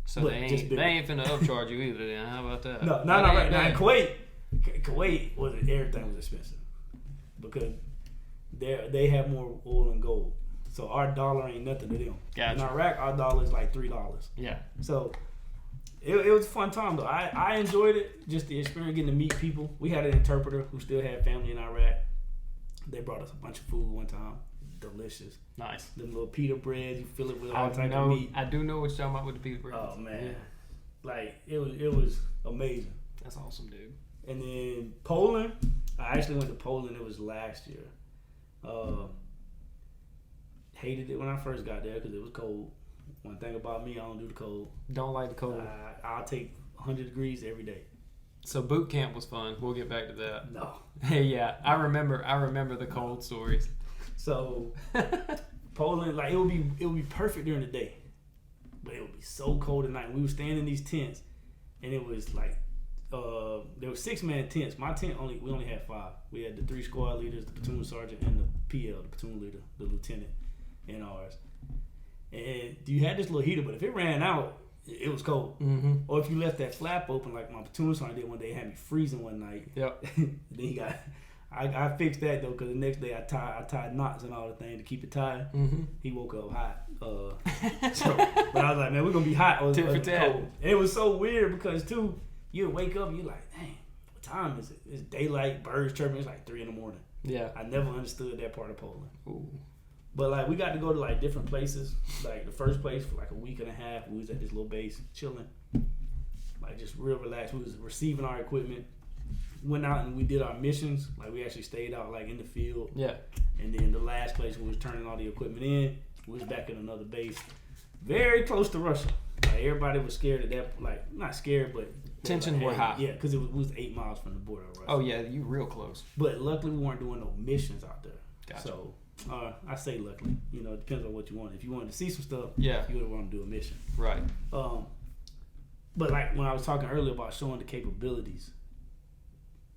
So but they ain't finna upcharge you either then. How about that? No, right now. In Kuwait everything was expensive. Because they have more oil and gold. So our dollar ain't nothing to them. Gotcha. In Iraq, our dollar is like $3. Yeah. So it was a fun time though. I enjoyed it. Just the experience, getting to meet people. We had an interpreter who still had family in Iraq. They brought us a bunch of food one time. Delicious. Nice. Them little pita breads, you fill it with all type of meat. I do know what you're talking about with the pita breads. Oh man. Yeah. Like it was amazing. That's awesome, dude. And then Poland. I actually went to Poland, it was last year. Hated it when I first got there because it was cold. One thing about me, I don't do the cold. Don't like the cold. I'll take 100 degrees every day. So boot camp was fun. We'll get back to that. No. Yeah, I remember the cold stories. So Poland, like it would be perfect during the day, but it would be so cold at night. We were staying in these tents, and it was like there were 6-man tents. My tent we only had 5. We had the 3 squad leaders, the platoon sergeant, and the PL, the platoon leader, the lieutenant, in ours. And you had this little heater, but if it ran out, it was cold. Mm-hmm. Or if you left that flap open, like my platoon sergeant did one day, had me freezing one night. Yep. Then I fixed that though, because the next day I tied knots and all the thing to keep it tied. Mm-hmm. He woke up hot. But I was like, man, we're gonna be hot. Tit for tat. And it was so weird because too, you wake up and you're like, dang, what time is it? It's daylight, birds chirping. It's like 3 a.m. Yeah. I never understood that part of Poland. Ooh. But like we got to go to like different places. Like the first place for like a week and a half, we was at this little base chilling, like just real relaxed. We was receiving our equipment, went out and we did our missions. Like we actually stayed out like in the field. Yeah. And then the last place we was turning all the equipment in, we was back at another base, very close to Russia. Like everybody was scared of that. Like not scared, but tensions were high. Yeah, because it was 8 miles from the border of Russia. Oh yeah, you real close. But luckily we weren't doing no missions out there. Gotcha. So. I say luckily, it depends on what you want. If you wanted to see some stuff, yeah, you would want to do a mission, right? But like when I was talking earlier about showing the capabilities.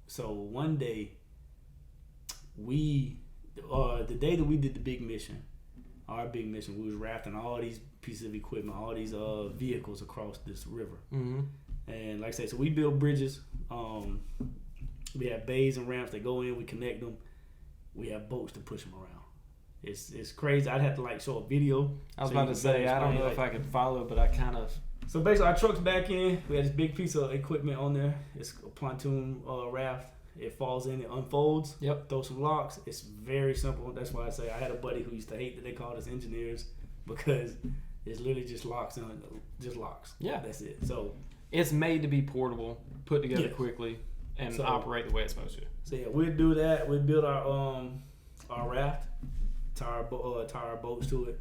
So one day, the day that we did the big mission, we was rafting all these pieces of equipment, all these vehicles across this river. Mm-hmm. And like I said, so we build bridges. We have bays and ramps that go in, we connect them. we have boats to push them around. It's crazy. I'd have to like show a video. I was about to say, I don't know if I could follow, but I kind of. So basically, our truck's back in. We had this big piece of equipment on there. It's a pontoon raft. It falls in, it unfolds. Yep. Throw some locks. It's very simple. That's why I say I had a buddy who used to hate that they called us engineers because it's literally just locks and just locks. Yeah. That's it. So it's made to be portable, put together quickly, and operate the way it's supposed to. So yeah, we'd do that. We'd build our raft, tie our boats to it,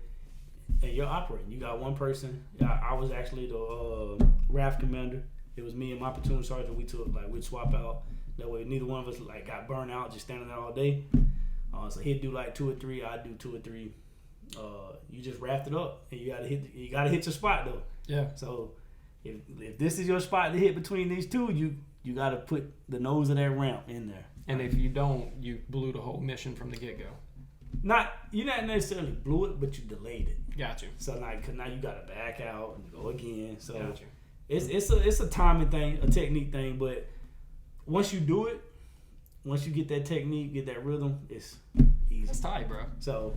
and you're operating. You got one person. I was actually the raft commander. It was me and my platoon sergeant. We'd swap out. That way, neither one of us got burned out just standing there all day. So he'd do like 2 or 3. I'd do 2 or 3. You just raft it up, and you gotta hit your spot though. Yeah. So if this is your spot to hit between these two, you gotta put the nose of that ramp in there. And if you don't, you blew the whole mission from the get go. You not necessarily blew it, but you delayed it. Got you. So now you gotta back out and go again. So Got you. It's a timing thing, a technique thing, but once you do it, once you get that technique, get that rhythm, it's easy. It's tight, bro. So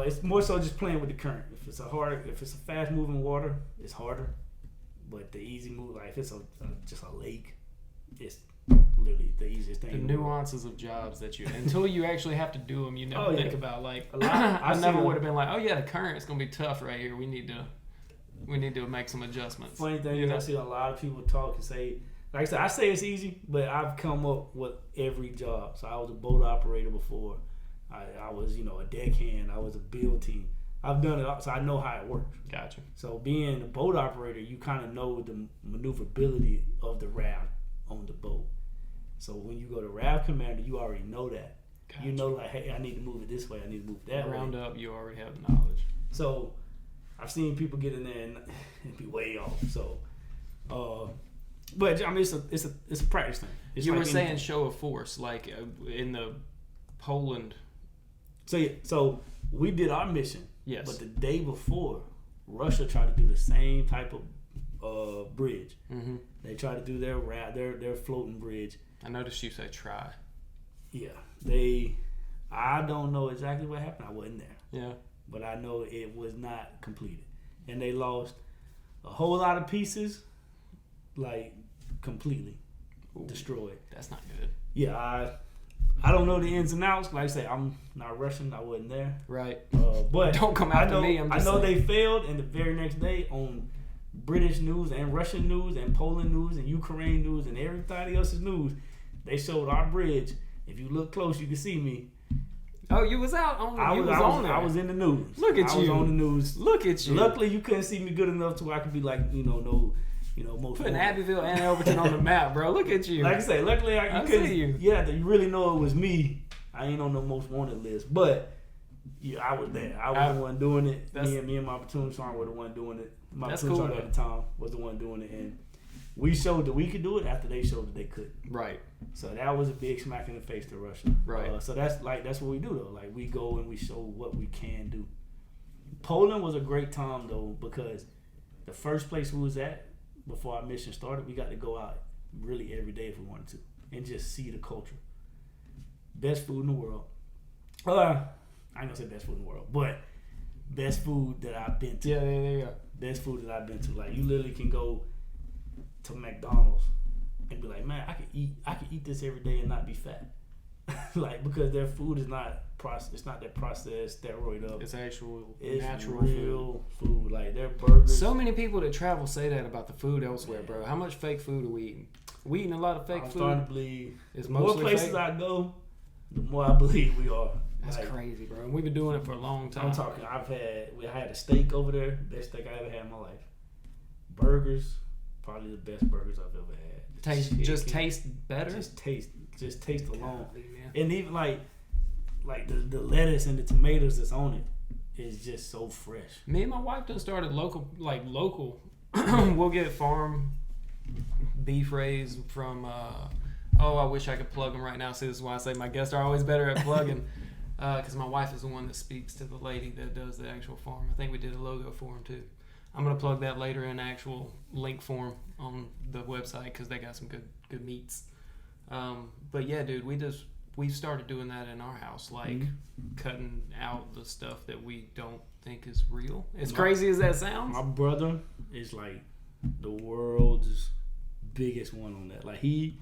it's more so just playing with the current. If it's a fast moving water, it's harder. But the easy move, like if it's just a lake, it's literally the easiest thing. The nuances of jobs that until you actually have to do them, you never think about I never would have been like, oh yeah, the current's gonna be tough right here. We need to make some adjustments. Funny thing is, I see a lot of people talk and say, like I said, I say it's easy, but I've come up with every job. So I was a boat operator before. I was, a deckhand. I was a build team. I've done it all, so I know how it works. Gotcha. So being a boat operator, you kind of know the maneuverability of the raft on the boat. So when you go to raft commander, you already know that. Gotcha. You know, like, hey, I need to move it this way. I need to move it that way. Ground up, you already have the knowledge. So I've seen people get in there and be way off. So, but I mean, it's a practice thing. It's you like were saying show of force, like in the Poland. So we did our mission. Yes. But the day before, Russia tried to do the same type of bridge. Mm-hmm. They tried to do their floating bridge. I noticed you say try. Yeah. I don't know exactly what happened. I wasn't there. Yeah. But I know it was not completed. And they lost a whole lot of pieces, like completely destroyed. That's not good. Yeah, I don't know the ins and outs. Like I say, I'm not Russian. I wasn't there. Right. But don't come after me. I know they failed, and the very next day on British news and Russian news and Poland news and Ukraine news and everybody else's news, they showed our bridge. If you look close, you can see me. Oh, you was out on. I was in the news. Look at you. I was on the news. Look at you. Luckily, you couldn't see me good enough to where I could be like, most putting Abbeville and Elberton on the map, bro. Look at you. Like I say, luckily I couldn't see you. Yeah, you really know it was me. I ain't on the most wanted list, but yeah, I was there. I was the one doing it. Me and my platoon sergeant were the one doing it. My platoon sergeant at the time was the one doing it, and we showed that we could do it after they showed that they couldn't. Right. So that was a big smack in the face to Russia. Right. So that's what we do though. Like we go and we show what we can do. Poland was a great time though because the first place we was at before our mission started, we got to go out really every day if we wanted to and just see the culture. Best food in the world. I ain't gonna say best food in the world, but best food that I've been to. Yeah. Best food that I've been to. Like you literally can go to McDonald's and be like, man, I could eat this every day and not be fat. Like because their food is not processed. It's not that processed, steroid up. It's natural real food. Like their burgers. So many people that travel say that about the food elsewhere, bro. How much fake food are we eating? We eating a lot of fake food. I'm starting to believe. It's the more mostly places fake. I go, the more I believe we are. That's crazy, bro. And we've been doing it for a long time. I'm talking. I had a steak over there. Best steak I ever had in my life. Burgers, probably the best burgers I've ever had. Just taste better. Just taste alone. Golly, man. And even like the lettuce and the tomatoes that's on it is just so fresh. Me and my wife done started local. We'll get farm beef raised from. I wish I could plug them right now. See, this is why I say my guests are always better at plugging. Because my wife is the one that speaks to the lady that does the actual farm. I think we did a logo for him too. I'm gonna plug that later in actual link form on the website because they got some good meats. But yeah, dude, we've started doing that in our house, like cutting out the stuff that we don't think is real. As crazy as that sounds. My brother is like the world's biggest one on that. Like he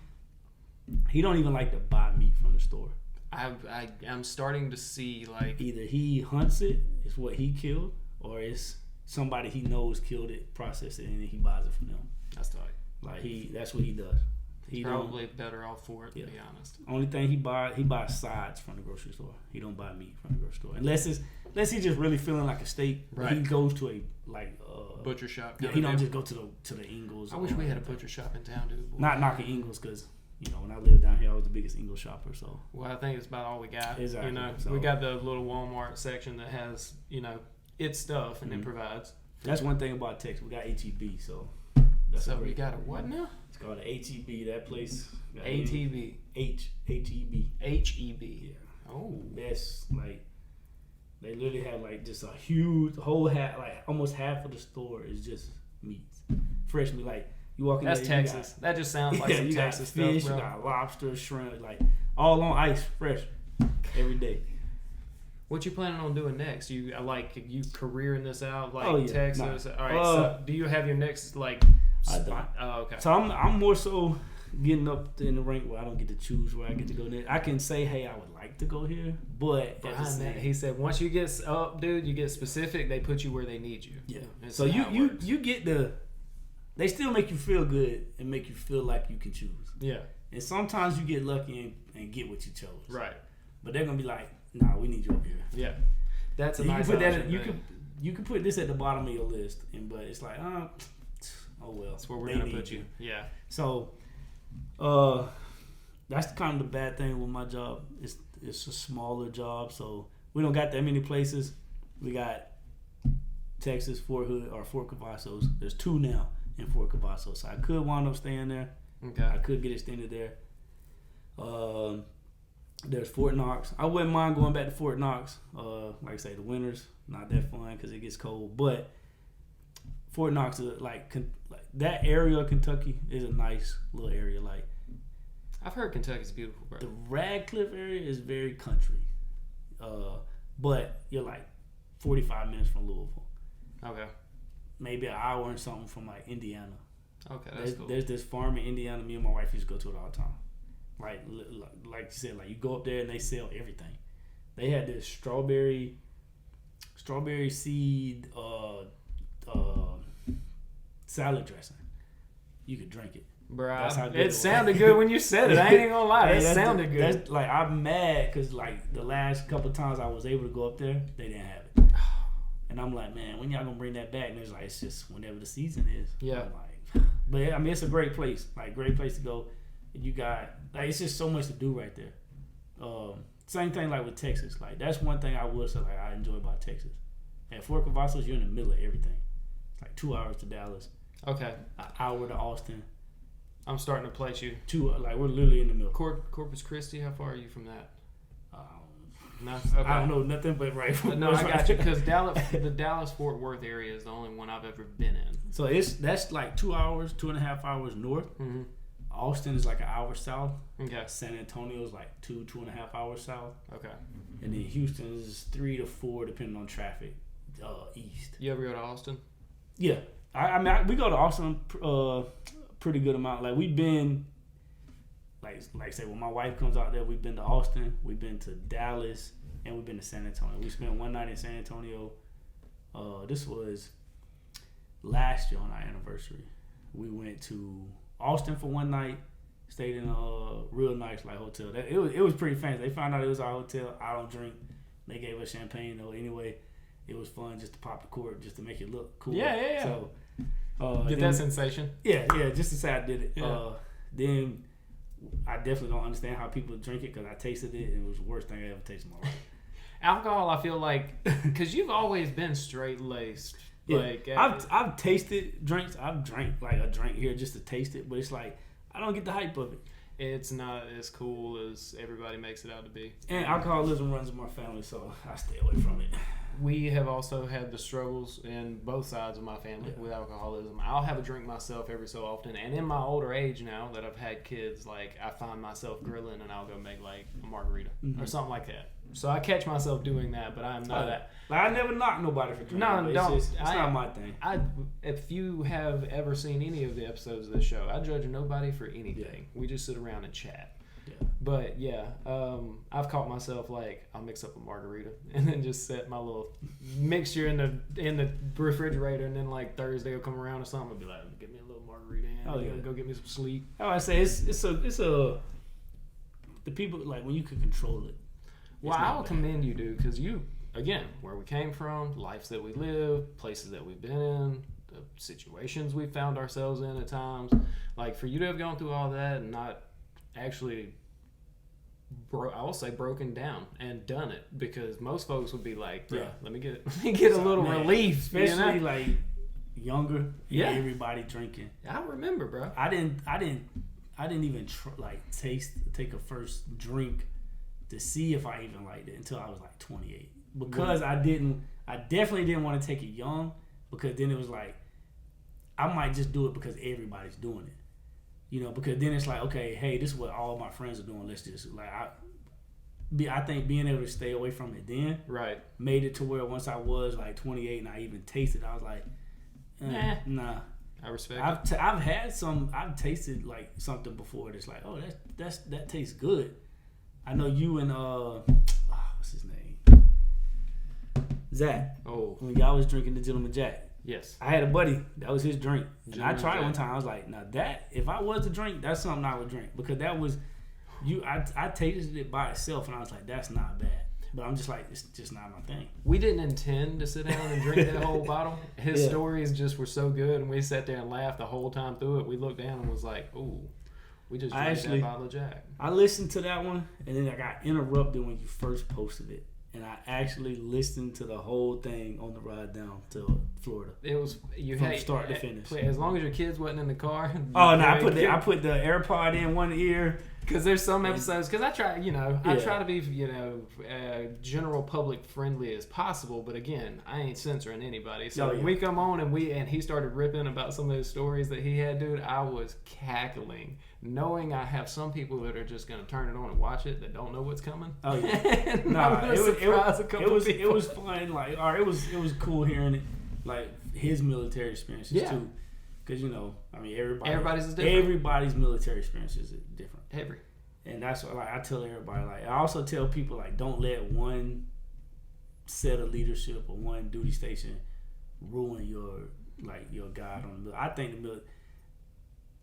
don't even like to buy meat from the store. I'm starting to see like either he hunts it, it's what he killed, or it's somebody he knows killed it, processed it, and then he buys it from them. That's tight. Like that's what he does. He's probably better off for it, to be honest. Only thing he buys sides from the grocery store. He don't buy meat from the grocery store unless he's just really feeling like a steak. Right. He goes to a butcher shop. Yeah, he don't just go to the Ingles. I wish we had a butcher shop in town, dude. Boy. Not knocking Ingles because when I lived down here, I was the biggest Ingles shopper. So well, I think it's about all we got. Exactly. So we got the little Walmart section that has its stuff and it provides. That's one thing about Texas. We got HEB, so. So we got a what now? It's called an HEB. That place. ATB. HEB. HEB. Yeah. Oh. That's like they literally have like just a huge whole almost half of the store is just meats, fresh meat. Like you walk in. That's there, Texas. That just sounds like some Texas got fish, stuff, bro. You got lobster, shrimp, like all on ice, fresh, every day. What you planning on doing next? You careering this out Texas? Nah. All right. So do you have your next spot? Oh, okay. So I'm more so getting up in the rank where I don't get to choose where I get to go next. I can say, hey, I would like to go here, but behind that, he said, once you get up, dude, you get specific. They put you where they need you. Yeah. That's so you get they still make you feel good and make you feel like you can choose. Yeah. And sometimes you get lucky and get what you chose. Right. But they're gonna be like, nah, we need you up here. Yeah. That's a you nice can put option. You can put this at the bottom of your list, but it's like, oh well. That's where we're gonna put you. Yeah. So, that's kind of the bad thing with my job. It's a smaller job, so we don't got that many places. We got Texas, Fort Hood, or Fort Cavazos. There's 2 now in Fort Cavazos, so I could wind up staying there. Okay. I could get extended there. There's Fort Knox. I wouldn't mind going back to Fort Knox. Like I say, the winter's not that fun because it gets cold. But Fort Knox is like that area of Kentucky is a nice little area. Like I've heard Kentucky's beautiful, bro. The Radcliffe area is very country, but you're like 45 minutes from Louisville. Okay. Maybe an hour and something from like Indiana. Okay, that's cool. There's this farm in Indiana. Me and my wife used to go to it all the time. Like you said, like you go up there and they sell everything. They had this strawberry seed salad dressing. You could drink it. Bruh, it sounded good when you said it. I ain't even gonna lie, it sounded good. That's, like I'm mad because like the last couple of times I was able to go up there, they didn't have it. And I'm like, man, when y'all gonna bring that back? And it's like, it's just whenever the season is. Yeah. But I mean, it's a great place. Like, great place to go. You got it's just so much to do right there. Same thing like with Texas. Like that's one thing I would say like I enjoy about Texas. At Fort Cavazos, you're in the middle of everything. It's like 2 hours to Dallas. Okay. An hour to Austin. I'm starting to place you. We're literally in the middle. Corpus Christi. How far are you from that? No, okay. I don't know nothing but right. No, I got you because the Dallas-Fort Worth area is the only one I've ever been in. So that's like 2 hours, 2.5 hours north. Mm-hmm. Austin is like an hour south. Okay. San Antonio is like 2.5 hours south. Okay. And then Houston is 3 to 4 depending on traffic. East. You ever go to Austin? Yeah, I mean we go to Austin pretty good amount. Like we've been, like say when my wife comes out there, we've been to Austin, we've been to Dallas, and we've been to San Antonio. We spent one night in San Antonio. This was last year on our anniversary. We went to Austin for one night, stayed in a real nice hotel. It was pretty fancy. They found out it was our hotel. I don't drink. They gave us champagne though. Anyway, it was fun just to pop the cork, just to make it look cool. Yeah. So, get that sensation. Yeah. Just to say I did it. Yeah. Then I definitely don't understand how people drink it because I tasted it and it was the worst thing I ever tasted in my life. Alcohol, I feel like, because you've always been straight laced. Yeah. Like I've tasted drinks. I've drank like a drink here just to taste it, but it's like I don't get the hype of it. It's not as cool as everybody makes it out to be. And alcoholism runs in my family, so I stay away from it. we have also had the struggles in both sides of my family with alcoholism. I'll have a drink myself every so often, and in my older age now that I've had kids, like I find myself grilling and I'll go make like a margarita or something like that. So I catch myself doing that, but I'm not that. Like, I never knock nobody for drinking. No, don't. It's not my thing. If you have ever seen any of the episodes of the show, I judge nobody for anything. Yeah. We just sit around and chat. Yeah. But I've caught myself like I'll mix up a margarita and then just set my little mixture in the refrigerator, and then like Thursday will come around or something, I'll be like, give me a little margarita and go get me some sleep. I say it's a the people like when you can control it. Well, I'll commend you, dude, because you, again, where we came from, lives that we live, places that we've been in, the situations we found ourselves in at times. Like, for you to have gone through all that and not actually, I will say, broken down and done it, because most folks would be like, bro, let me get a little relief. Especially, like, younger, everybody drinking. I remember, bro. I didn't even take a first drink to see if I even liked it until I was like 28, because I definitely didn't want to take it young, because then it was like I might just do it because everybody's doing it, you know, because then it's like, okay, hey, this is what all my friends are doing, let's just like I think being able to stay away from it then made it to where once I was like 28 and I even tasted, I was like, nah. I respect it. I've tasted like something before that's like, oh, that tastes good. I know you and what's his name? Zach. Oh. When y'all was drinking the Gentleman Jack. Yes. I had a buddy, that was his drink. And I tried it one time, I was like, now that, if I was to drink, that's something I would drink. Because that was, I tasted it by itself and I was like, that's not bad. But I'm just like, it's just not my thing. We didn't intend to sit down and drink that whole bottle. His stories just were so good, and we sat there and laughed the whole time through it. We looked down and was like, ooh. We just drank that bottle of Jack. I listened to that one, and then I got interrupted when you first posted it. And I actually listened to the whole thing on the ride down to Florida. It was from start to finish. As long as your kids wasn't in the car. Oh no! I put the AirPod in one ear. Because there's some episodes. Because I try, I try to be, general public friendly as possible. But again, I ain't censoring anybody. So when we come on and he started ripping about some of those stories that he had, dude, I was cackling, knowing I have some people that are just gonna turn it on and watch it that don't know what's coming. Oh yeah, it was fun. Like, it was cool hearing it, like his military experiences too. Because everybody's military experiences is different. And that's what I tell everybody. Like, I also tell people, like, don't let one set of leadership or one duty station ruin your guide on the military. I think the military.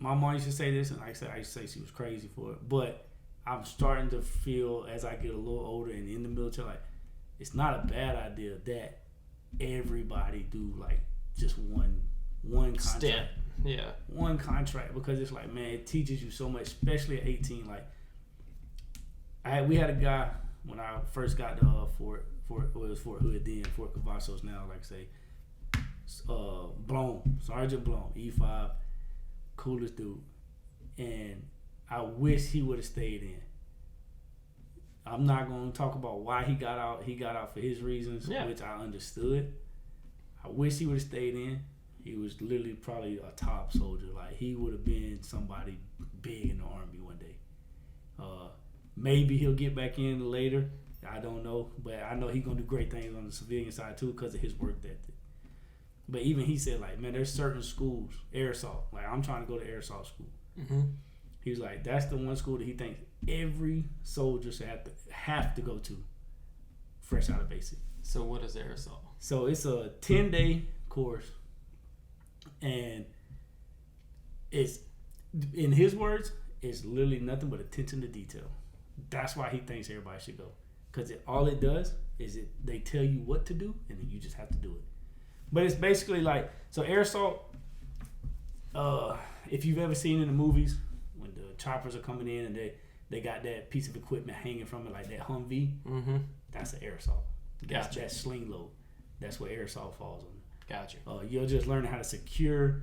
My mom used to say this, and like I said, I used to say she was crazy for it. But I'm starting to feel as I get a little older and in the military, like, it's not a bad idea that everybody do like just one contract. Yeah. One contract, because it's like, man, it teaches you so much, especially at 18. Like, we had a guy when I first got to Fort Hood then, Fort Cavazos now, like I say, Blown, Sergeant Blown, E5, coolest dude. And I wish he would have stayed in. I'm not going to talk about why he got out. He got out for his reasons, which I understood. I wish he would have stayed in. He was literally probably a top soldier. Like, he would have been somebody big in the Army one day. Maybe he'll get back in later. I don't know. But I know he's going to do great things on the civilian side, too, because of his work ethic. But even he said, like, man, there's certain schools, air assault. Like, I'm trying to go to air assault school. Mm-hmm. He was like, that's the one school that he thinks every soldier should have to go to fresh out of basic. So what is air assault? So it's a 10-day course. And it's, in his words, it's literally nothing but attention to detail. That's why he thinks everybody should go. Because all it does is they tell you what to do, and then you just have to do it. But it's basically like, so air assault, if you've ever seen in the movies, when the choppers are coming in and they got that piece of equipment hanging from it, like that Humvee, that's an air assault. That's that sling load. That's what air assault falls on. Gotcha. You're just learning how to secure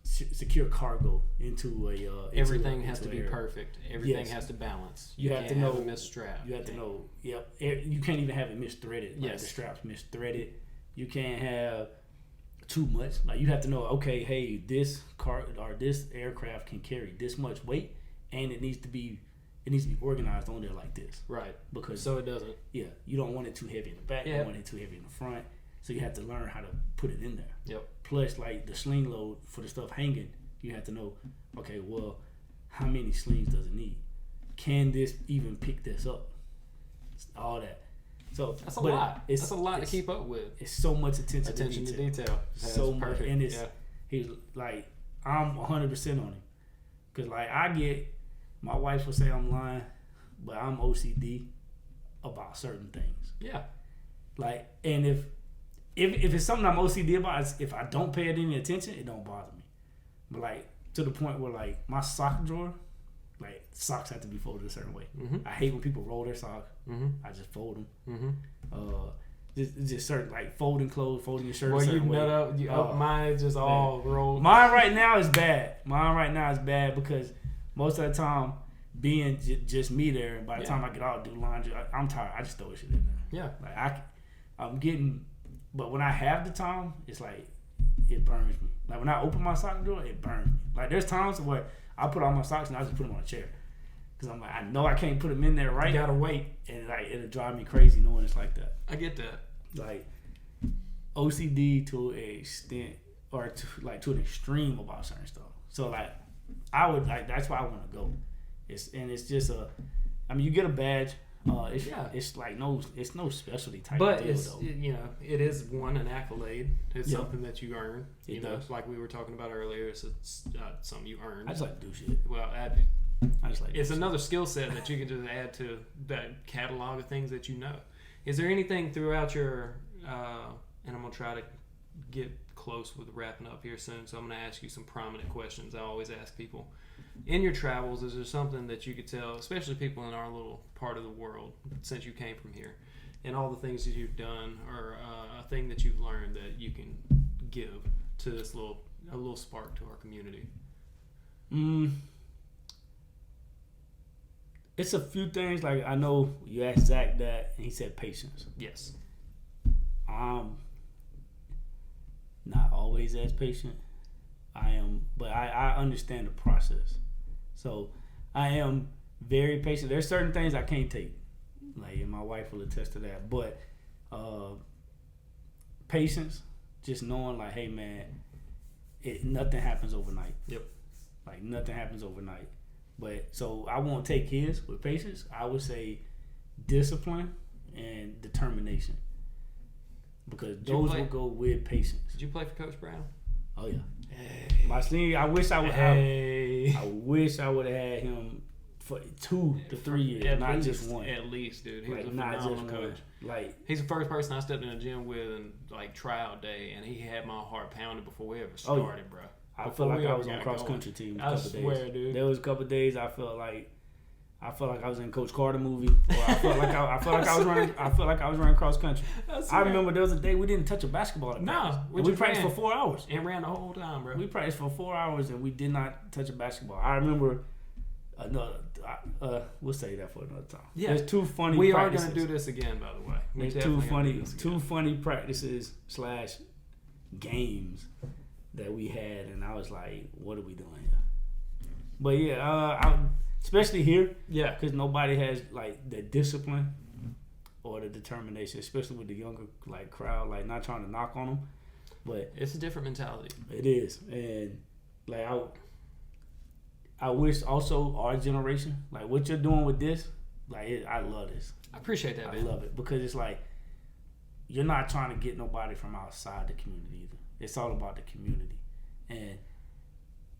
secure cargo into a everything has to be perfect. Everything has to balance. You have can't to know have a misstrap. You have to know. Yep. You can't even have it misthreaded. Like Yes. the straps misthreaded. You can't have too much. Like you have to know. Okay, hey, this car or this aircraft can carry this much weight, and it needs to be organized on there like this. Right. Because so it doesn't. Yeah. You don't want it too heavy in the back. You don't want it too heavy in the front. So you have to learn how to put it in there. Yep. Plus, like the sling load for the stuff hanging, you have to know, okay, well, how many slings does it need? Can this even pick this up? All that. So that's a lot. That's a lot to keep up with. It's so much attention to detail. So much, and he's like, I'm 100% on him, cause like my wife will say I'm lying, but I'm OCD about certain things. Yeah. Like, and if it's something I'm OCD about, if I don't pay it any attention, it don't bother me. But like to the point where like my sock drawer, like socks have to be folded a certain way. Mm-hmm. I hate when people roll their socks. Mm-hmm. I just fold them. Mm-hmm. Just certain like folding clothes, folding your shirt. Well, you way. nut up. Mine is just all rolled. Mine right now is bad. Because most of the time being just me there, and by the time I get out do laundry, I'm tired. I just throw shit in there. Yeah. Like I'm getting. But when I have the time, it's like it burns me. Like when I open my sock drawer, it burns me. Like there's times where I put all my socks and I just put them on a chair because I'm like, I know I can't put them in there right. You gotta wait, and like it'll drive me crazy knowing it's like that. I get that. Like OCD to an extent, or to an extreme about certain stuff. So like I would like that's why I want to go. It's just you get a badge. It's like it's no specialty type but of deal, it's though. It is an accolade. It's something that you earn. It does. Like we were talking about earlier. It's something you earn. I just like to do shit. Well, I just like it's another skill set that you can just add to that catalog of things that you know. Is there anything throughout your and I'm gonna try to get close with wrapping up here soon, so I'm gonna ask you some prominent questions I always ask people. In your travels, is there something that you could tell, especially people in our little part of the world, since you came from here, and all the things that you've done, or a thing that you've learned that you can give to this a little spark to our community? It's a few things. Like I know you asked Zach that, and he said patience. Yes. I'm not always as patient. I am, but I understand the process. So I am very patient. There's certain things I can't take, like, and my wife will attest to that. But patience, just knowing like, hey man, nothing happens overnight. Yep. Like nothing happens overnight. But so I won't take his with patience. I would say discipline and determination, because those will go with patience. Did you play for Coach Brown? Oh yeah. Hey. My senior, I wish I would Hey. have. I wish I would have had him for 2 to 3 years, not just one. At least, dude. He was a not phenomenal just coach. Like he's the first person I stepped in the gym with in like tryout day, and he had my heart pounded before we ever started, bro. I felt like I was on cross country team. I swear, dude. There was a couple of days I felt like I was in Coach Carter movie, or I felt like I was running cross country. I remember there was a day we didn't touch a basketball. No, we practiced for 4 hours and ran the whole time, bro. We practiced for 4 hours and we did not touch a basketball. I remember. We'll say that for another time. Yeah, there's 2 funny. We practices. are going to do this again, by the way. There's 2 funny practices / games that we had, and I was like, "What are we doing here?" But yeah, especially here, because nobody has like the discipline or the determination, especially with the younger like crowd. Like, not trying to knock on them, but it's a different mentality. It is, and like I wish also our generation, like what you're doing with this, like I love this. I appreciate that, man. I love it because it's like you're not trying to get nobody from outside the community either. It's all about the community. And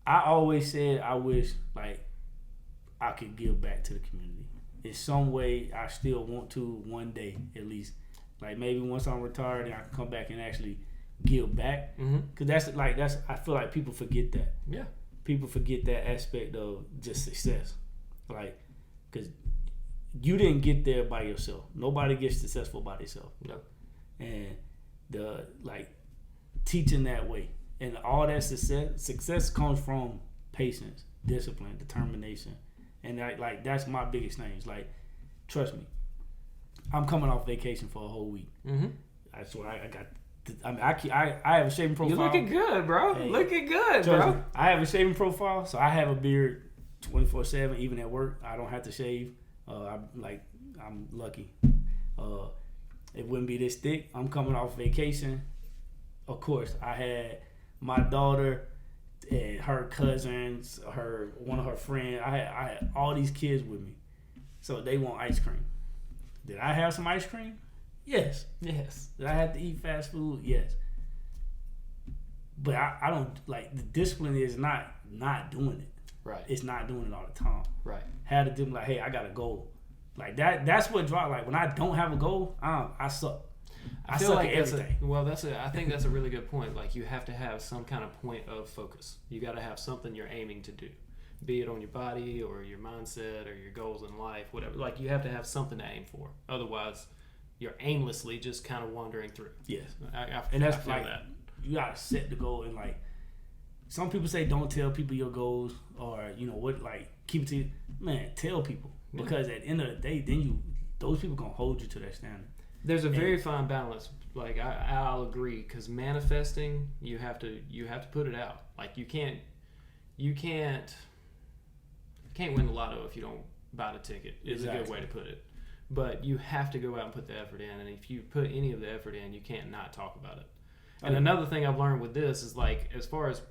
I always said I wish like I could give back to the community. In some way I still want to one day at least. Like maybe once I'm retired and I can come back and actually give back. Cause that's I feel like people forget that. Yeah. People forget that aspect of just success. Like, cause you didn't get there by yourself. Nobody gets successful by themselves. No. And the teaching that way And all that success comes from patience, discipline, determination. And that's my biggest thing. It's like, trust me, I'm coming off vacation for a whole week. Mm-hmm. I swear I got. I have a shaving profile. You looking good, bro. Hey, looking good, bro. Me, I have a shaving profile, so I have a beard 24/7. Even at work, I don't have to shave. I'm lucky. It wouldn't be this thick. I'm coming off vacation. Of course, I had my daughter and her cousins, one of her friends. I had all these kids with me, so they want ice cream. Did I have some ice cream? Yes. Did I have to eat fast food? Yes. But I don't like the discipline is not doing it. Right. It's not doing it all the time. Right. Had to do like, hey, I got a goal. Like that's what drive. Like when I don't have a goal, I suck. I feel suck like at everything. I think that's a really good point. Like you have to have some kind of point of focus. You got to have something you're aiming to do, be it on your body or your mindset or your goals in life, whatever. Like you have to have something to aim for. Otherwise, you're aimlessly just kind of wandering through. Yes, and that's like that. You gotta set the goal and like. Some people say don't tell people your goals or what, like keep it to you. Man, tell people because at the end of the day, then those people gonna hold you to that standard. There's a very fine balance. Like I'll agree because manifesting, you have to put it out. Like you can't win the lotto if you don't buy the ticket. Is a good way to put it. But you have to go out and put the effort in, and if you put any of the effort in, you can't not talk about it. And another thing I've learned with this is like as far as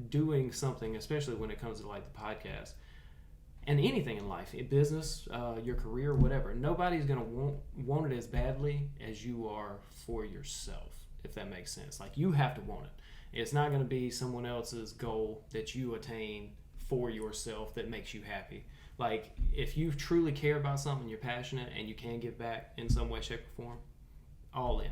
doing something, especially when it comes to like the podcast and anything in life, in business, your career, whatever, nobody's gonna want it as badly as you are for yourself, if that makes sense. Like you have to want it. It's not gonna be someone else's goal that you attain for yourself that makes you happy. Like if you truly care about something, you're passionate, and you can give back in some way, shape, or form, all in.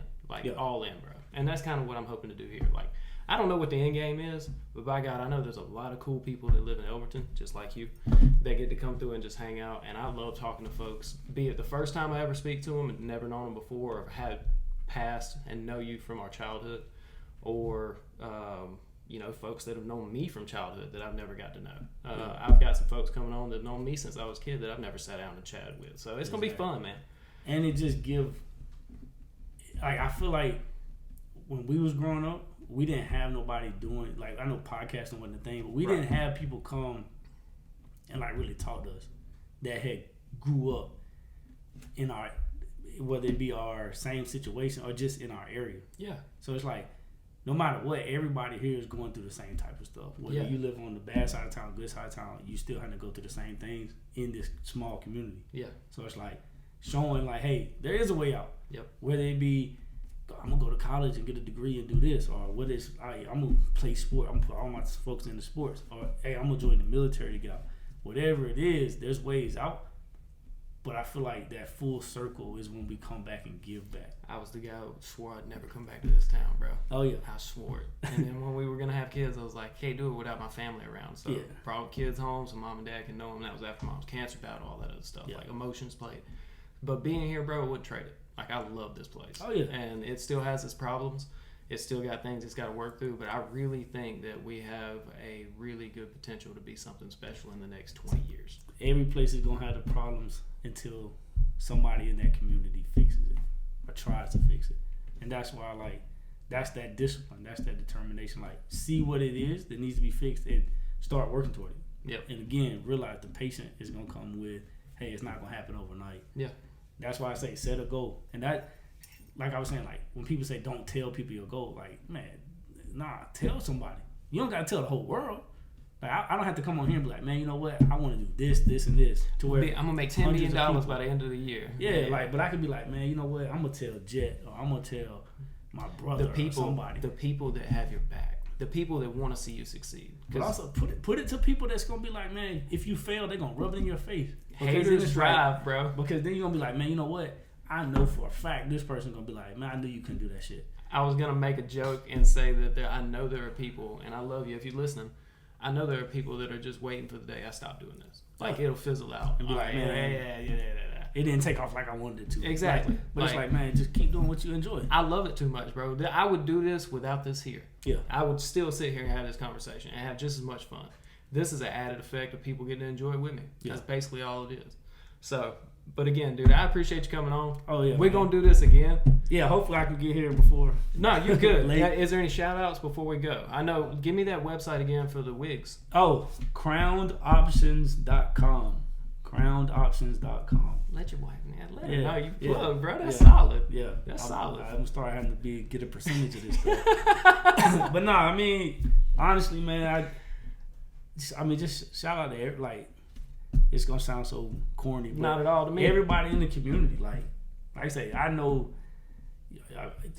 All in, bro. And that's kind of what I'm hoping to do here. Like, I don't know what the end game is, but by God, I know there's a lot of cool people that live in Elberton, just like you, that get to come through and just hang out. And I love talking to folks, be it the first time I ever speak to them and never known them before, or had passed and know you from our childhood, or folks that have known me from childhood that I've never got to know. I've got some folks coming on that have known me since I was a kid that I've never sat down and chatted with. So it's gonna be fun, man. And it just I feel like when we was growing up, we didn't have nobody doing, like, I know podcasting wasn't a thing, but we didn't have people come and like really talk to us that had grew up in our, whether it be our same situation or just in our area. Yeah. So it's like, no matter what, everybody here is going through the same type of stuff. Whether you live on the bad side of town, good side of town, you still have to go through the same things in this small community. Yeah. So it's like showing like, hey, there is a way out. Yep. Whether it be, I'm gonna go to college and get a degree and do this, or whether it's, I'm gonna play sport, I'm gonna put all my folks into sports, or hey, I'm gonna join the military to get out. Whatever it is, there's ways out. But I feel like that full circle is when we come back and give back. I was the guy who swore I'd never come back to this town, bro. Oh, yeah. I swore it. And then when we were going to have kids, I was like, can't do it without my family around. So brought kids home so mom and dad can know them. That was after mom's cancer battle, all that other stuff. Yeah. Like emotions played. But being here, bro, I wouldn't trade it. Like, I love this place. Oh, yeah. And it still has its problems. It's still got things it's got to work through. But I really think that we have a really good potential to be something special in the next 20 years. Every place is going to have the problems until somebody in that community fixes it or tries to fix it. And that's why, like, that's that discipline, that's that determination. Like, see what it is that needs to be fixed and start working toward it. Yep. And again, realize the patient is going to come with, hey, it's not going to happen overnight. Yeah. That's why I say set a goal. And that, like I was saying, like, when people say don't tell people your goal, like, man, nah, tell somebody. You don't got to tell the whole world. Like, I don't have to come on here and be like, man, you know what? I want to do this, this, and this. To where I'm going to make $10 million by the end of the year. Yeah, like, but I could be like, man, you know what? I'm going to tell Jet, or I'm going to tell my brother or somebody. The people that have your back. The people that want to see you succeed. But also put it to people that's going to be like, man, if you fail, they're going to rub it in your face. Haters drive, bro. Because then you're going to be like, man, you know what? I know for a fact this person's going to be like, man, I knew you couldn't do that shit. I was going to make a joke and say that I know there are people, and I love you if you're listening, I know there are people that are just waiting for the day I stop doing this. Like, it'll fizzle out. And be like, man, it didn't take off like I wanted it to. Exactly. Like, but it's like, man, just keep doing what you enjoy. I love it too much, bro. I would do this without this here. Yeah. I would still sit here and have this conversation and have just as much fun. This is an added effect of people getting to enjoy it with me. Yeah. That's basically all it is. So, but again, dude, I appreciate you coming on. Oh, yeah. We're going to do this again. Yeah, hopefully I can get here before. No, you're good. Is there any shout outs before we go? I know. Give me that website again for the wigs. Oh, crownedoptions.com. Crownedoptions.com. Let your wife, man. Let her know you plug, bro. That's yeah. solid. Yeah. That's solid. I'm going to start having to get a percentage of this stuff. But no, I mean, honestly, man, I mean, just shout out to every, like, it's going to sound so corny. But not at all to me. Everybody in the community, like I say, I know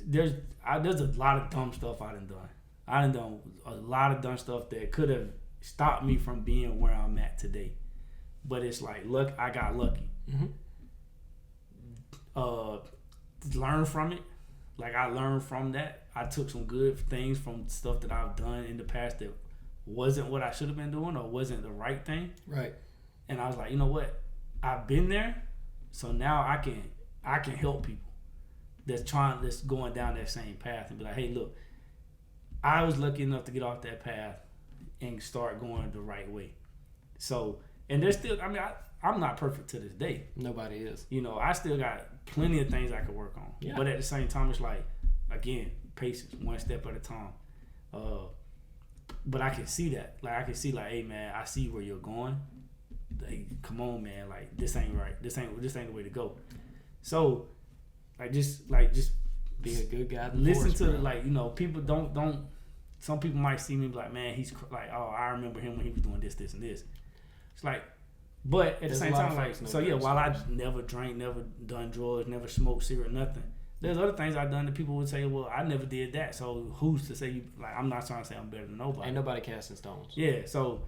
there's a lot of dumb stuff I done. I done a lot of dumb stuff that could have stopped me from being where I'm at today. But it's like, look, I got lucky. Mm-hmm. Learn from it. Like, I learned from that. I took some good things from stuff that I've done in the past that wasn't what I should have been doing or wasn't the right thing. Right. And I was like, you know what? I've been there, so now I can help people that's going down that same path and be like, hey, look, I was lucky enough to get off that path and start going the right way. So, and there's still, I mean, I'm not perfect to this day. Nobody is. You know, I still got plenty of things I could work on. Yeah. But at the same time, it's like, again, patience, one step at a time. But I can see that. Like, I can see, like, hey, man, I see where you're going. Like, come on, man. Like, this ain't right. This ain't the way to go. So, just be a good guy. Listen to like, you know, people don't. Some people might see me and be like, man, he's like, oh, I remember him when he was doing this, and this. It's like, but at the same time, like, so yeah, while I never drank, never done drugs, never smoked cigarette, nothing. There's other things I've done that people would say, well, I never did that. So who's to say you? Like, I'm not trying to say I'm better than nobody. Ain't nobody casting stones. Yeah, so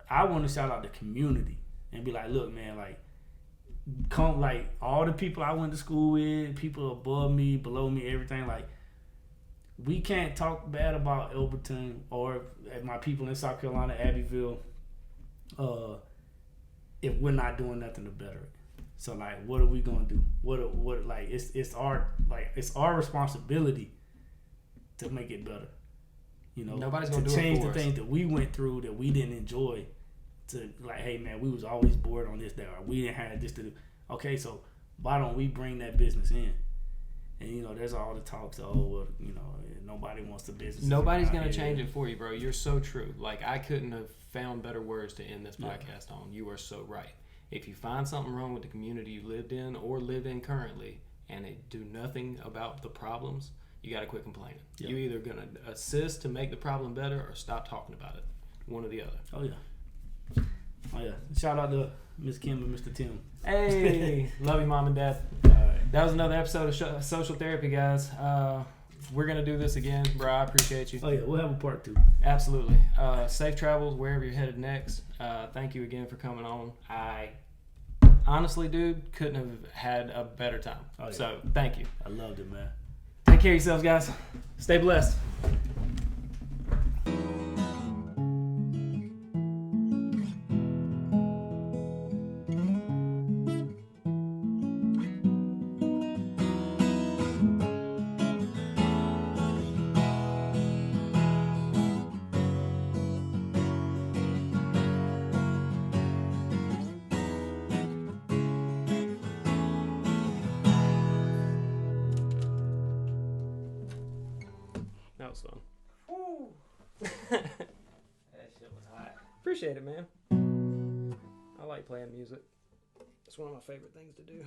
I want to shout out the community and be like, look, man, like, come, like, all the people I went to school with, people above me, below me, everything, like, we can't talk bad about Elberton or my people in South Carolina, Abbeville, if we're not doing nothing to better it. So, like, what are we gonna do? What like, it's our responsibility to make it better. You know, nobody's gonna to do change it for the things that we went through that we didn't enjoy. To, like, hey, man, we was always bored on this, that, or we didn't have this to do. Okay, so why don't we bring that business in? And, you know, there's all the talks, well, you know, nobody wants the business. Nobody's going to change it for you, bro. You're so true. Like, I couldn't have found better words to end this podcast on. You are so right. If you find something wrong with the community you lived in or live in currently and they do nothing about the problems, you got to quit complaining. Yep. You're either going to assist to make the problem better or stop talking about it. One or the other. Oh, yeah. Oh, yeah. Shout out to Miss Kim and Mr. Tim. Hey, love you, Mom and Dad. All right. That was another episode of Social Therapy, guys. We're going to do this again, bro. I appreciate you. Oh, yeah. We'll have a part 2. Absolutely. Safe travels wherever you're headed next. Thank you again for coming on. I honestly, dude, couldn't have had a better time. Oh, yeah. So, thank you. I loved it, man. Take care of yourselves, guys. Stay blessed. That was fun. That shit was hot. Appreciate it, man. I like playing music. It's one of my favorite things to do.